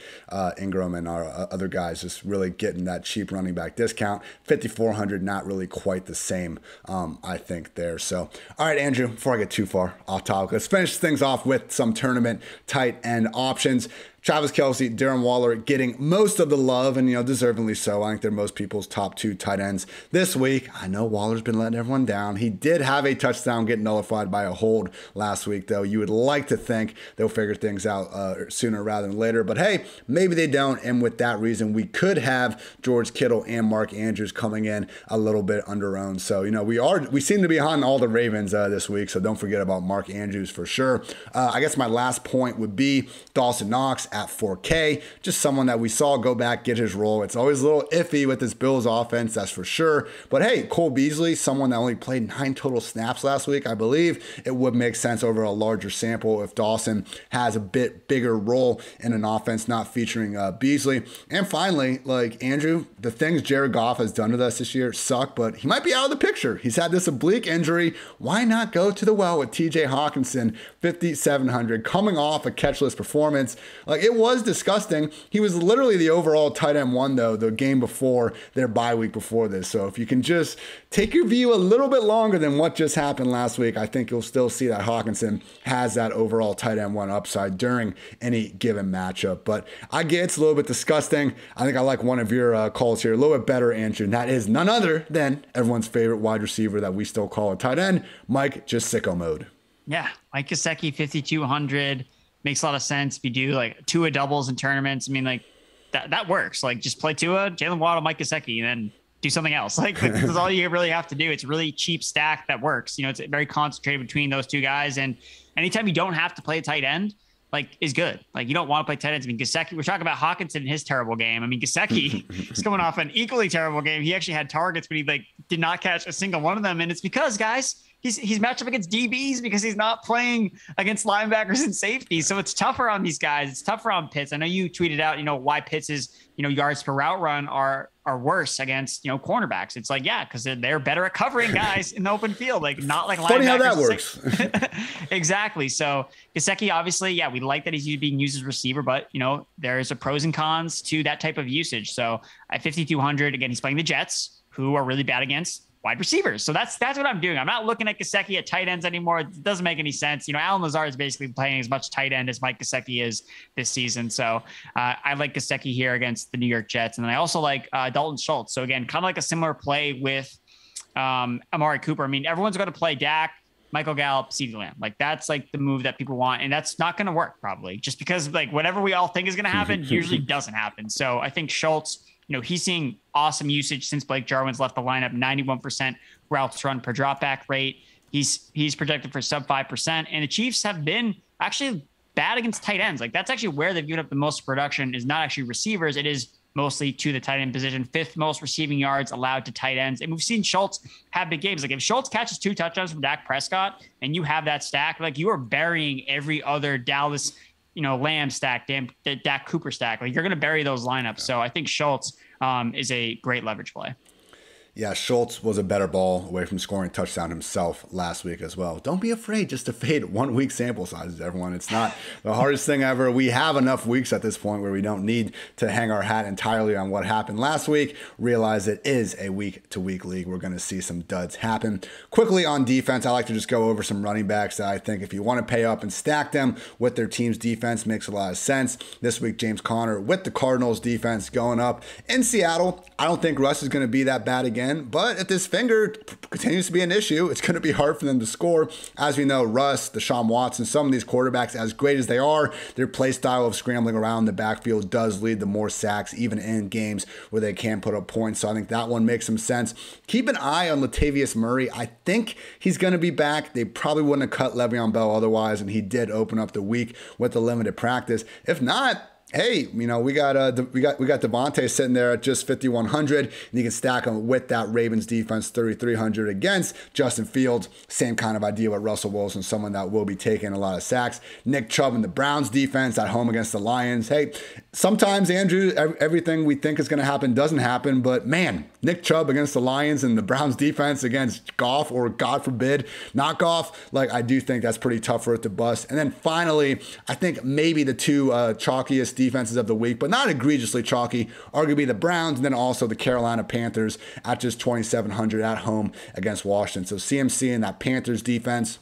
Ingram, and our other guys just really getting that cheap running back discount. 5,400, not really quite the same, I think, there. So, all right, Andrew, before I get too far off topic, let's finish things off with some tournament tight end options. Travis Kelce, Darren Waller getting most of the love, and deservingly so. I think they're most people's top 2 tight ends this week. I know Waller's been letting everyone down. He did have a touchdown get nullified by a hold last week, though. You would like to think they'll figure things out sooner rather than later, but hey, maybe they don't. And with that reason, we could have George Kittle and Mark Andrews coming in a little bit under-owned. So we seem to be on all the Ravens this week. So don't forget about Mark Andrews for sure. I guess my last point would be Dawson Knox at 4K, just someone that we saw go back, get his role. It's always a little iffy with this Bills offense, that's for sure. But hey, Cole Beasley, someone that only played 9 total snaps last week, I believe it would make sense over a larger sample if Dawson has a bit bigger role in an offense not featuring Beasley. And finally, like Andrew, the things Jared Goff has done with us this year suck, but he might be out of the picture. He's had this oblique injury. Why not go to the well with TJ Hockenson, 5,700, coming off a catchless performance? Like, it was disgusting. He was literally the overall tight end 1, though, the game before their bye week before this. So if you can just take your view a little bit longer than what just happened last week, I think you'll still see that Hockenson has that overall tight end 1 upside during any given matchup. But I get it's a little bit disgusting. I think I like one of your calls here a little bit better, Andrew. And that is none other than everyone's favorite wide receiver that we still call a tight end, Mike, just sicko mode. Yeah, Mike Gesicki, 5,200. Makes a lot of sense. If you do like Tua doubles in tournaments, I mean, like that works. Like just play Tua, Jalen Waddle, Mike Gesicki, and then do something else. Like that's all you really have to do. It's a really cheap stack that works. It's very concentrated between those 2 guys. And anytime you don't have to play a tight end, like is good. Like you don't want to play tight ends. I mean, Gesicki, we're talking about Hockenson in his terrible game. I mean, Gesicki is coming off an equally terrible game. He actually had targets, but he did not catch a single one of them. And it's because, guys, he's matched up against DBs because he's not playing against linebackers and safeties. So it's tougher on these guys. It's tougher on Pitts. I know you tweeted out, why Pitts' yards per route run are worse against, cornerbacks. It's like, yeah, because they're better at covering guys in the open field, like not like funny linebackers. How that works. Exactly. So Gesicki, obviously, yeah, we like that he's being used as a receiver, but there's a pros and cons to that type of usage. So at 5,200, again, he's playing the Jets, who are really bad against wide receivers. So that's what I'm doing. I'm not looking at Gesicki at tight ends anymore. It doesn't make any sense. Alan Lazard is basically playing as much tight end as Mike Gesicki is this season. So I like Gesicki here against the New York Jets. And then I also like Dalton Schultz. So again, kind of like a similar play with Amari Cooper. I mean, everyone's going to play Dak, Michael Gallup, CeeDee Lamb. Like that's like the move that people want. And that's not going to work probably just because like whatever we all think is going to happen usually doesn't happen. So I think Schultz, he's seeing awesome usage since Blake Jarwin's left the lineup, 91% routes run per dropback rate. He's projected for sub 5%. And the Chiefs have been actually bad against tight ends. Like that's actually where they've given up the most production is not actually receivers. It is mostly to the tight end position, 5th most receiving yards allowed to tight ends. And we've seen Schultz have big games. Like if Schultz catches 2 touchdowns from Dak Prescott and you have that stack, like you are burying every other Dallas Lamb stack, Dak Cooper stack. Like you're going to bury those lineups. So I think Schultz is a great leverage play. Yeah, Schultz was a better ball away from scoring a touchdown himself last week as well. Don't be afraid just to fade 1 week sample sizes, everyone. It's not the hardest thing ever. We have enough weeks at this point where we don't need to hang our hat entirely on what happened last week. Realize it is a week-to-week league. We're going to see some duds happen. Quickly on defense, I like to just go over some running backs that I think if you want to pay up and stack them with their team's defense makes a lot of sense. This week, James Conner with the Cardinals defense going up. In Seattle, I don't think Russ is going to be that bad again. But if this finger continues to be an issue, it's going to be hard for them to score. As we know, Russ, Deshaun Watson, some of these quarterbacks, as great as they are, their play style of scrambling around the backfield does lead to more sacks, even in games where they can put up points. So I think that one makes some sense. Keep an eye on Latavius Murray. I think he's going to be back. They probably wouldn't have cut Le'Veon Bell otherwise, and he did open up the week with the limited practice. If not, hey, we got Devontae sitting there at just 5,100, and you can stack him with that Ravens defense 3,300 against Justin Fields. Same kind of idea with Russell Wilson, someone that will be taking a lot of sacks. Nick Chubb and the Browns defense at home against the Lions. Hey, sometimes, Andrew, everything we think is going to happen doesn't happen, but man, Nick Chubb against the Lions and the Browns defense against Goff, or God forbid, not Goff, like I do think that's pretty tough for it to bust. And then finally, I think maybe the two chalkiest defenses of the week, but not egregiously chalky, arguably the Browns and then also the Carolina Panthers at just 2,700 at home against Washington. So CMC and that Panthers defense,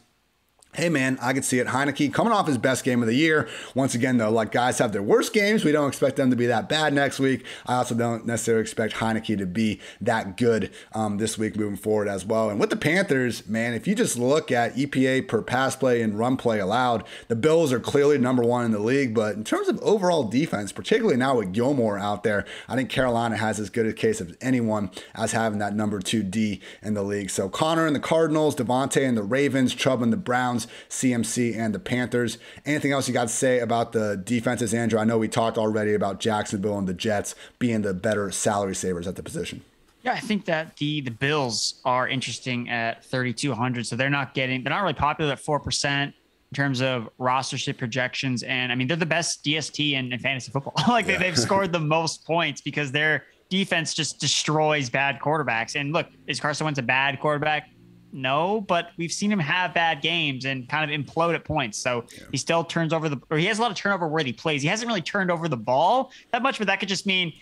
hey man, I could see it. Heineke coming off his best game of the year. Once again, though, like guys have their worst games. We don't expect them to be that bad next week. I also don't necessarily expect Heineke to be that good this week moving forward as well. And with the Panthers, man, if you just look at EPA per pass play and run play allowed, the Bills are clearly number 1 in the league. But in terms of overall defense, particularly now with Gilmore out there, I think Carolina has as good a case of anyone as having that number 2 D in the league. So Connor and the Cardinals, Devontae and the Ravens, Chubb and the Browns, CMC and the Panthers. Anything else you got to say about the defenses, Andrew? I know we talked already about Jacksonville and the Jets being the better salary savers at the position. Yeah, I think that the Bills are interesting at 3,200. So they're not really popular at 4% in terms of rostership projections. And I mean, they're the best DST in fantasy football. They've scored the most points because their defense just destroys bad quarterbacks. And look, is Carson Wentz a bad quarterback? No, but we've seen him have bad games and kind of implode at points. So he still turns over he has a lot of turnover where he plays. He hasn't really turned over the ball that much, but that could just mean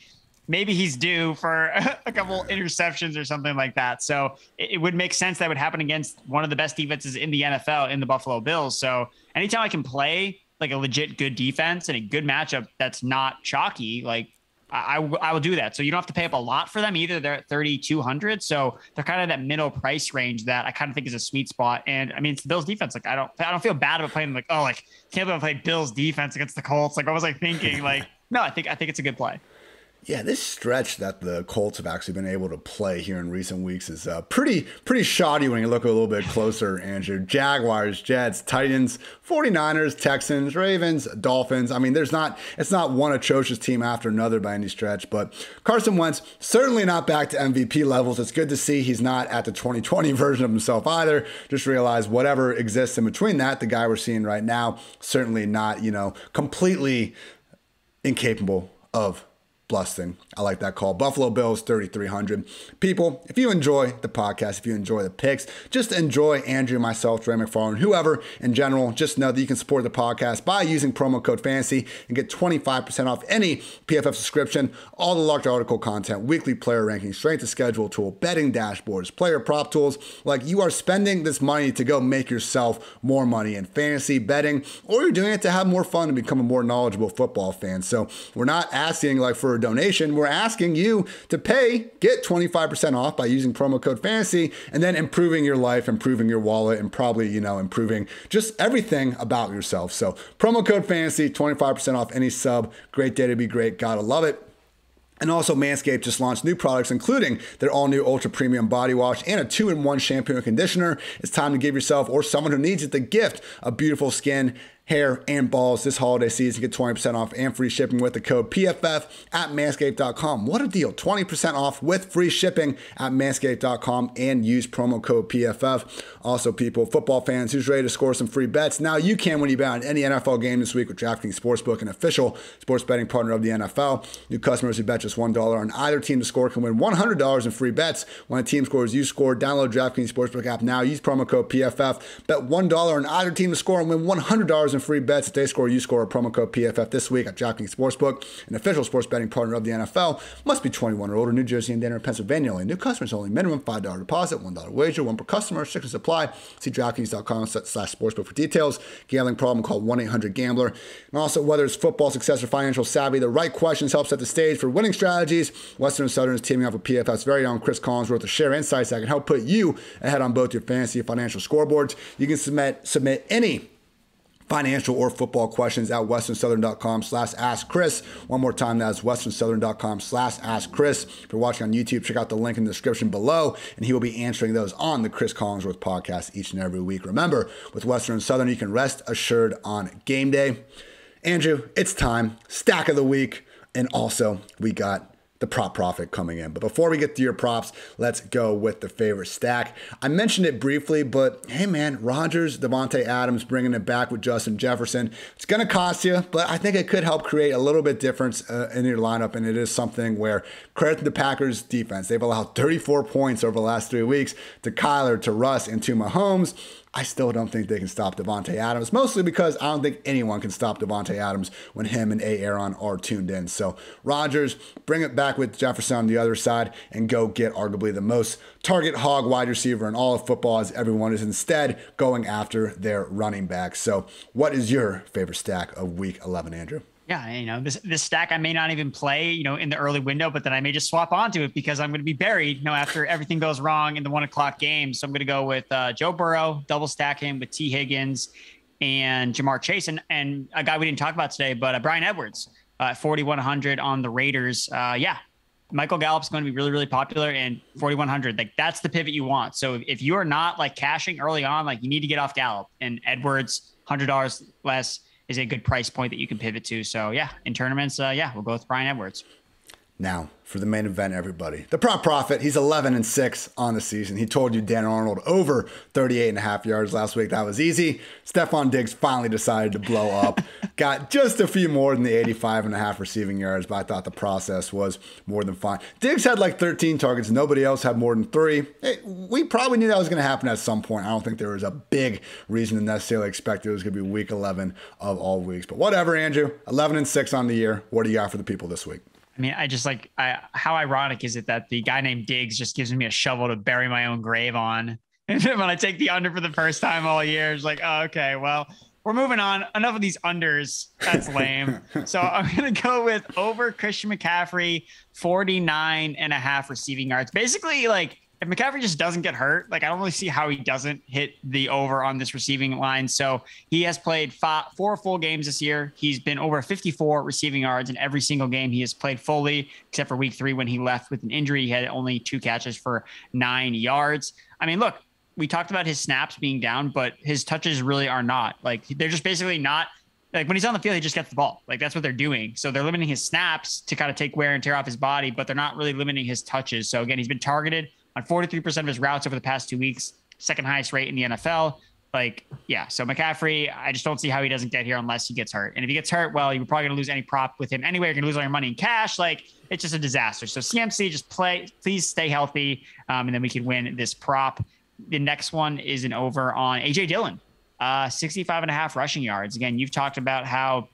maybe he's due for a couple interceptions or something like that. So it would make sense that would happen against one of the best defenses in the NFL in the Buffalo Bills. So anytime I can play like a legit good defense and a good matchup that's not chalky, like I will do that. So you don't have to pay up a lot for them either. They're at 3,200. So they're kind of that middle price range that I kind of think is a sweet spot. And I mean, it's the Bills defense. Like, I don't feel bad about playing like, oh, like can't believe I played Bills defense against the Colts. Like, what was I thinking? Like, no, I think it's a good play. Yeah, this stretch that the Colts have actually been able to play here in recent weeks is pretty shoddy when you look a little bit closer, Andrew. Jaguars, Jets, Titans, 49ers, Texans, Ravens, Dolphins. I mean, it's not one atrocious team after another by any stretch, but Carson Wentz certainly not back to MVP levels. It's good to see he's not at the 2020 version of himself either. Just realize whatever exists in between that, the guy we're seeing right now, certainly not, completely incapable of blusting. I like that call. Buffalo Bills, 3,300. People, if you enjoy the podcast, if you enjoy the picks, just enjoy Andrew, myself, Trey McFarland, whoever in general, just know that you can support the podcast by using promo code FANTASY and get 25% off any PFF subscription, all the large article content, weekly player rankings, strength of schedule tool, betting dashboards, player prop tools. Like, you are spending this money to go make yourself more money in fantasy betting, or you're doing it to have more fun and become a more knowledgeable football fan. So we're not asking for a donation. We're asking you to get 25% off by using promo code FANTASY, and then improving your life, improving your wallet, and probably, improving just everything about yourself. So promo code FANTASY, 25% off any sub. Great day to be great. Gotta love it. And also, Manscaped just launched new products, including their all-new Ultra Premium Body Wash and a 2-in-1 shampoo and conditioner. It's time to give yourself or someone who needs it the gift of beautiful skin, hair, and balls this holiday season. Get 20% off and free shipping with the code PFF at manscaped.com. What a deal. 20% off with free shipping at manscaped.com and use promo code PFF. Also, people, football fans who's ready to score some free bets, now you can when you bet on any NFL game this week with DraftKings Sportsbook, an official sports betting partner of the NFL. New customers who bet just $1 on either team to score can win $100 in free bets. When a team scores, you score. Download DraftKings Sportsbook app now. Use promo code PFF. Bet $1 on either team to score and win $100 in free bets. If they score, you score. A promo code PFF this week at DraftKings Sportsbook, an official sports betting partner of the NFL. Must be 21 or older. New Jersey, Indiana, Pennsylvania only. New customers only. Minimum $5 deposit, $1 wager, one per customer. Restrictions apply. See DraftKings.com/sportsbook for details. Gambling problem? Call 1-800-GAMBLER. And also, whether it's football success or financial savvy, the right questions help set the stage for winning strategies. Western and Southern is teaming up with PFF's very own Cris Collinsworth to share insights that can help put you ahead on both your fantasy and financial scoreboards. You can submit any financial or football questions at westernsouthern.com/askchris. One more time, that's westernsouthern.com/askchris. If you're watching on YouTube, check out the link in the description below, and he will be answering those on the Cris Collinsworth podcast each and every week. Remember, with Western and Southern, you can rest assured on game day. Andrew, it's time. Stack of the week. And also, we got the prop profit coming in. But before we get to your props, let's go with the favorite stack. I mentioned it briefly, but hey man, Rodgers, Davante Adams bringing it back with Justin Jefferson. It's going to cost you, but I think it could help create a little bit difference in your lineup, and it is something where credit to the Packers defense. They've allowed 34 points over the last 3 weeks to Kyler, to Russ, and to Mahomes. I still don't think they can stop Davante Adams, mostly because I don't think anyone can stop Davante Adams when him and Aaron are tuned in. So Rodgers, bring it back with Jefferson on the other side and go get arguably the most target hog wide receiver in all of football, as everyone is instead going after their running back. So what is your favorite stack of week 11, Andrew? Yeah, this stack I may not even play, in the early window, but then I may just swap onto it because I'm going to be buried, after everything goes wrong in the 1 o'clock game. So I'm going to go with Joe Burrow, double stack him with T. Higgins and Jamar Chase, and a guy we didn't talk about today, but Bryan Edwards, 4,100 on the Raiders. Michael Gallup's going to be really, really popular, and 4,100, that's the pivot you want. So if you are not cashing early on, you need to get off Gallup, and Edwards, $100 less is a good price point that you can pivot to. So in tournaments, we'll go with Bryan Edwards. Now, for the main event, everybody. The prop profit, he's 11-6 on the season. He told you Dan Arnold over 38.5 yards last week. That was easy. Stephon Diggs finally decided to blow up. Got just a few more than the 85.5 receiving yards, but I thought the process was more than fine. Diggs had 13 targets. Nobody else had more than 3. Hey, we probably knew that was going to happen at some point. I don't think there was a big reason to necessarily expect it was going to be week 11 of all weeks. But whatever, Andrew. 11-6 on the year. What do you got for the people this week? I mean, how ironic is it that the guy named Diggs just gives me a shovel to bury my own grave on? And then when I take the under for the first time all year, it's okay, well, we're moving on. Enough of these unders. That's lame. So I'm going to go with over Christian McCaffrey, 49.5 receiving yards. Basically, if if McCaffrey just doesn't get hurt, like I don't really see how he doesn't hit the over on this receiving line. So he has played 4 full games this year. He's been over 54 receiving yards in every single game he has played fully, except for week 3 when he left with an injury. He had only 2 catches for 9 yards. I mean, look, we talked about his snaps being down, but his touches really are not. Like they're just basically not. Like when he's on the field, he just gets the ball. Like that's what they're doing. So they're limiting his snaps to kind of take wear and tear off his body, but they're not really limiting his touches. So again, he's been targeted on 43% of his routes over the past 2 weeks, second highest rate in the NFL. Like, yeah. So McCaffrey, I just don't see how he doesn't get here unless he gets hurt. And if he gets hurt, well, you're probably going to lose any prop with him anyway. You're going to lose all your money in cash. Like it's just a disaster. So CMC, just please stay healthy. And then we can win this prop. The next one is an over on AJ Dillon. 65.5 rushing yards. Again, you've talked about how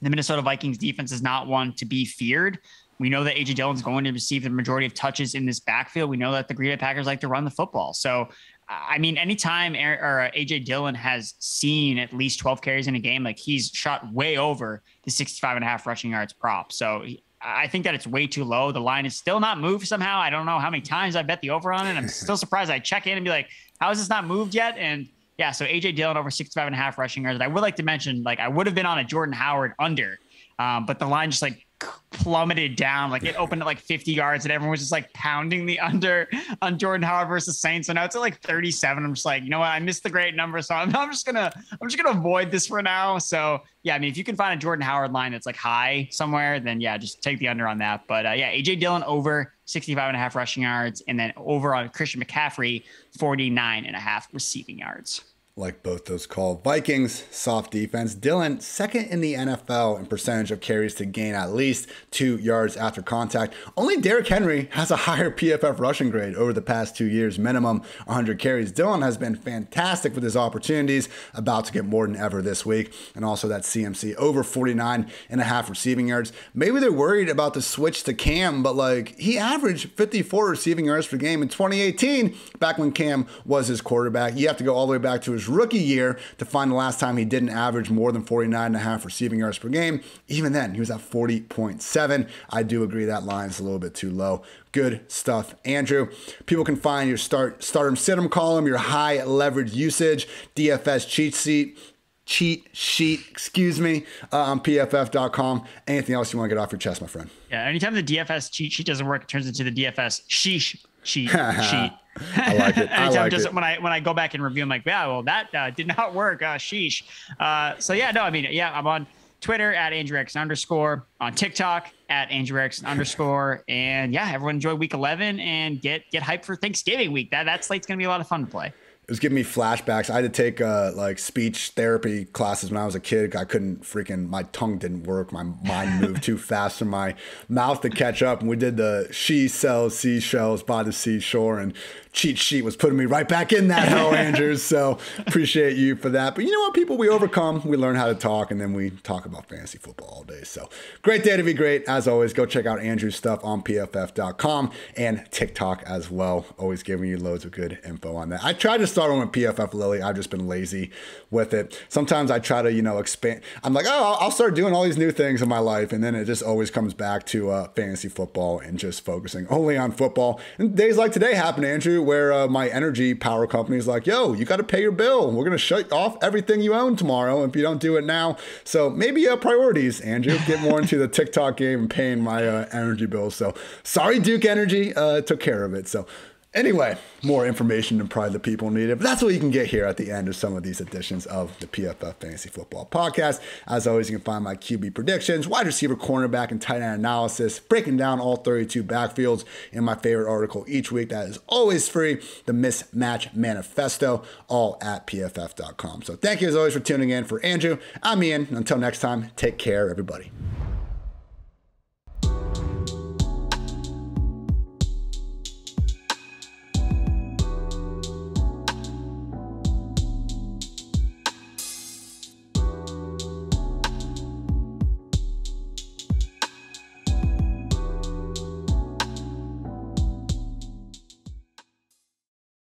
the Minnesota Vikings defense is not one to be feared. We know that AJ Dillon's going to receive the majority of touches in this backfield. We know that the Green Bay Packers like to run the football. So, I mean, anytime AJ Dillon has seen at least 12 carries in a game, like he's shot way over the 65.5 rushing yards prop. So I think that it's way too low. The line is still not moved somehow. I don't know how many times I bet the over on it. I'm still surprised. I check in and be like, how is this not moved yet? And yeah, so AJ Dillon over 65.5 rushing yards. I would like to mention, like, I would have been on a Jordan Howard under, but the line just like plummeted down. Like it opened at like 50 yards and everyone was just like pounding the under on Jordan Howard versus Saints. So now it's at like 37. I'm just like, you know what? I missed the great number. So I'm just gonna avoid this for now. So yeah, I mean, if you can find a Jordan Howard line that's like high somewhere, then yeah, just take the under on that. But yeah, AJ Dillon over 65.5 rushing yards, and then over on Christian McCaffrey, 49.5 receiving yards. Like both those called. Vikings, soft defense. Dillon, second in the NFL in percentage of carries to gain at least 2 yards after contact. Only Derrick Henry has a higher PFF rushing grade over the past 2 years, minimum 100 carries. Dillon has been fantastic with his opportunities, about to get more than ever this week. And also that CMC over 49.5 receiving yards. Maybe they're worried about the switch to Cam, but like he averaged 54 receiving yards per game in 2018, back when Cam was his quarterback. You have to go all the way back to his rookie year to find the last time he didn't average more than 49.5 receiving yards per game. Even then, he was at 40.7. I do agree that line is a little bit too low. Good stuff, Andrew. People can find your start 'em, sit 'em column, your high leverage usage, DFS cheat sheet, on PFF.com. Anything else you want to get off your chest, my friend? Yeah, anytime the DFS cheat sheet doesn't work, it turns into the DFS sheet. I like it. When I go back and review, I'm like, yeah, well, that did not work. Sheesh. So yeah, no, I mean, yeah, I'm on Twitter at Andrew Erickson _, on TikTok at Andrew Erickson _, and yeah, everyone enjoy week 11 and get hyped for Thanksgiving week. That slate's gonna be a lot of fun to play. It was giving me flashbacks. I had to take like speech therapy classes when I was a kid. I couldn't my tongue didn't work. My mind moved too fast for my mouth to catch up. And we did the she sells seashells by the seashore, and cheat sheet was putting me right back in that hell, Andrew. So appreciate you for that. But you know what, people, we overcome, we learn how to talk, and then we talk about fantasy football all day. So great day to be great. As always, go check out Andrew's stuff on PFF.com and TikTok as well. Always giving you loads of good info on that. I tried to start on with PFF Lily. I've just been lazy with it. Sometimes I try to, expand. I'm like, oh, I'll start doing all these new things in my life. And then it just always comes back to fantasy football and just focusing only on football. And days like today happen, Andrew, where my energy power company is like, yo, you got to pay your bill. We're going to shut off everything you own tomorrow if you don't do it now. So maybe priorities, Andrew. Get more into the TikTok game and paying my energy bills. So sorry, Duke Energy took care of it. So anyway, more information than probably the people needed. But that's what you can get here at the end of some of these editions of the PFF Fantasy Football Podcast. As always, you can find my QB predictions, wide receiver, cornerback, and tight end analysis, breaking down all 32 backfields in my favorite article each week. That is always free, the Mismatch Manifesto, all at PFF.com. So thank you as always for tuning in. For Andrew, I'm Ian. Until next time, take care, everybody.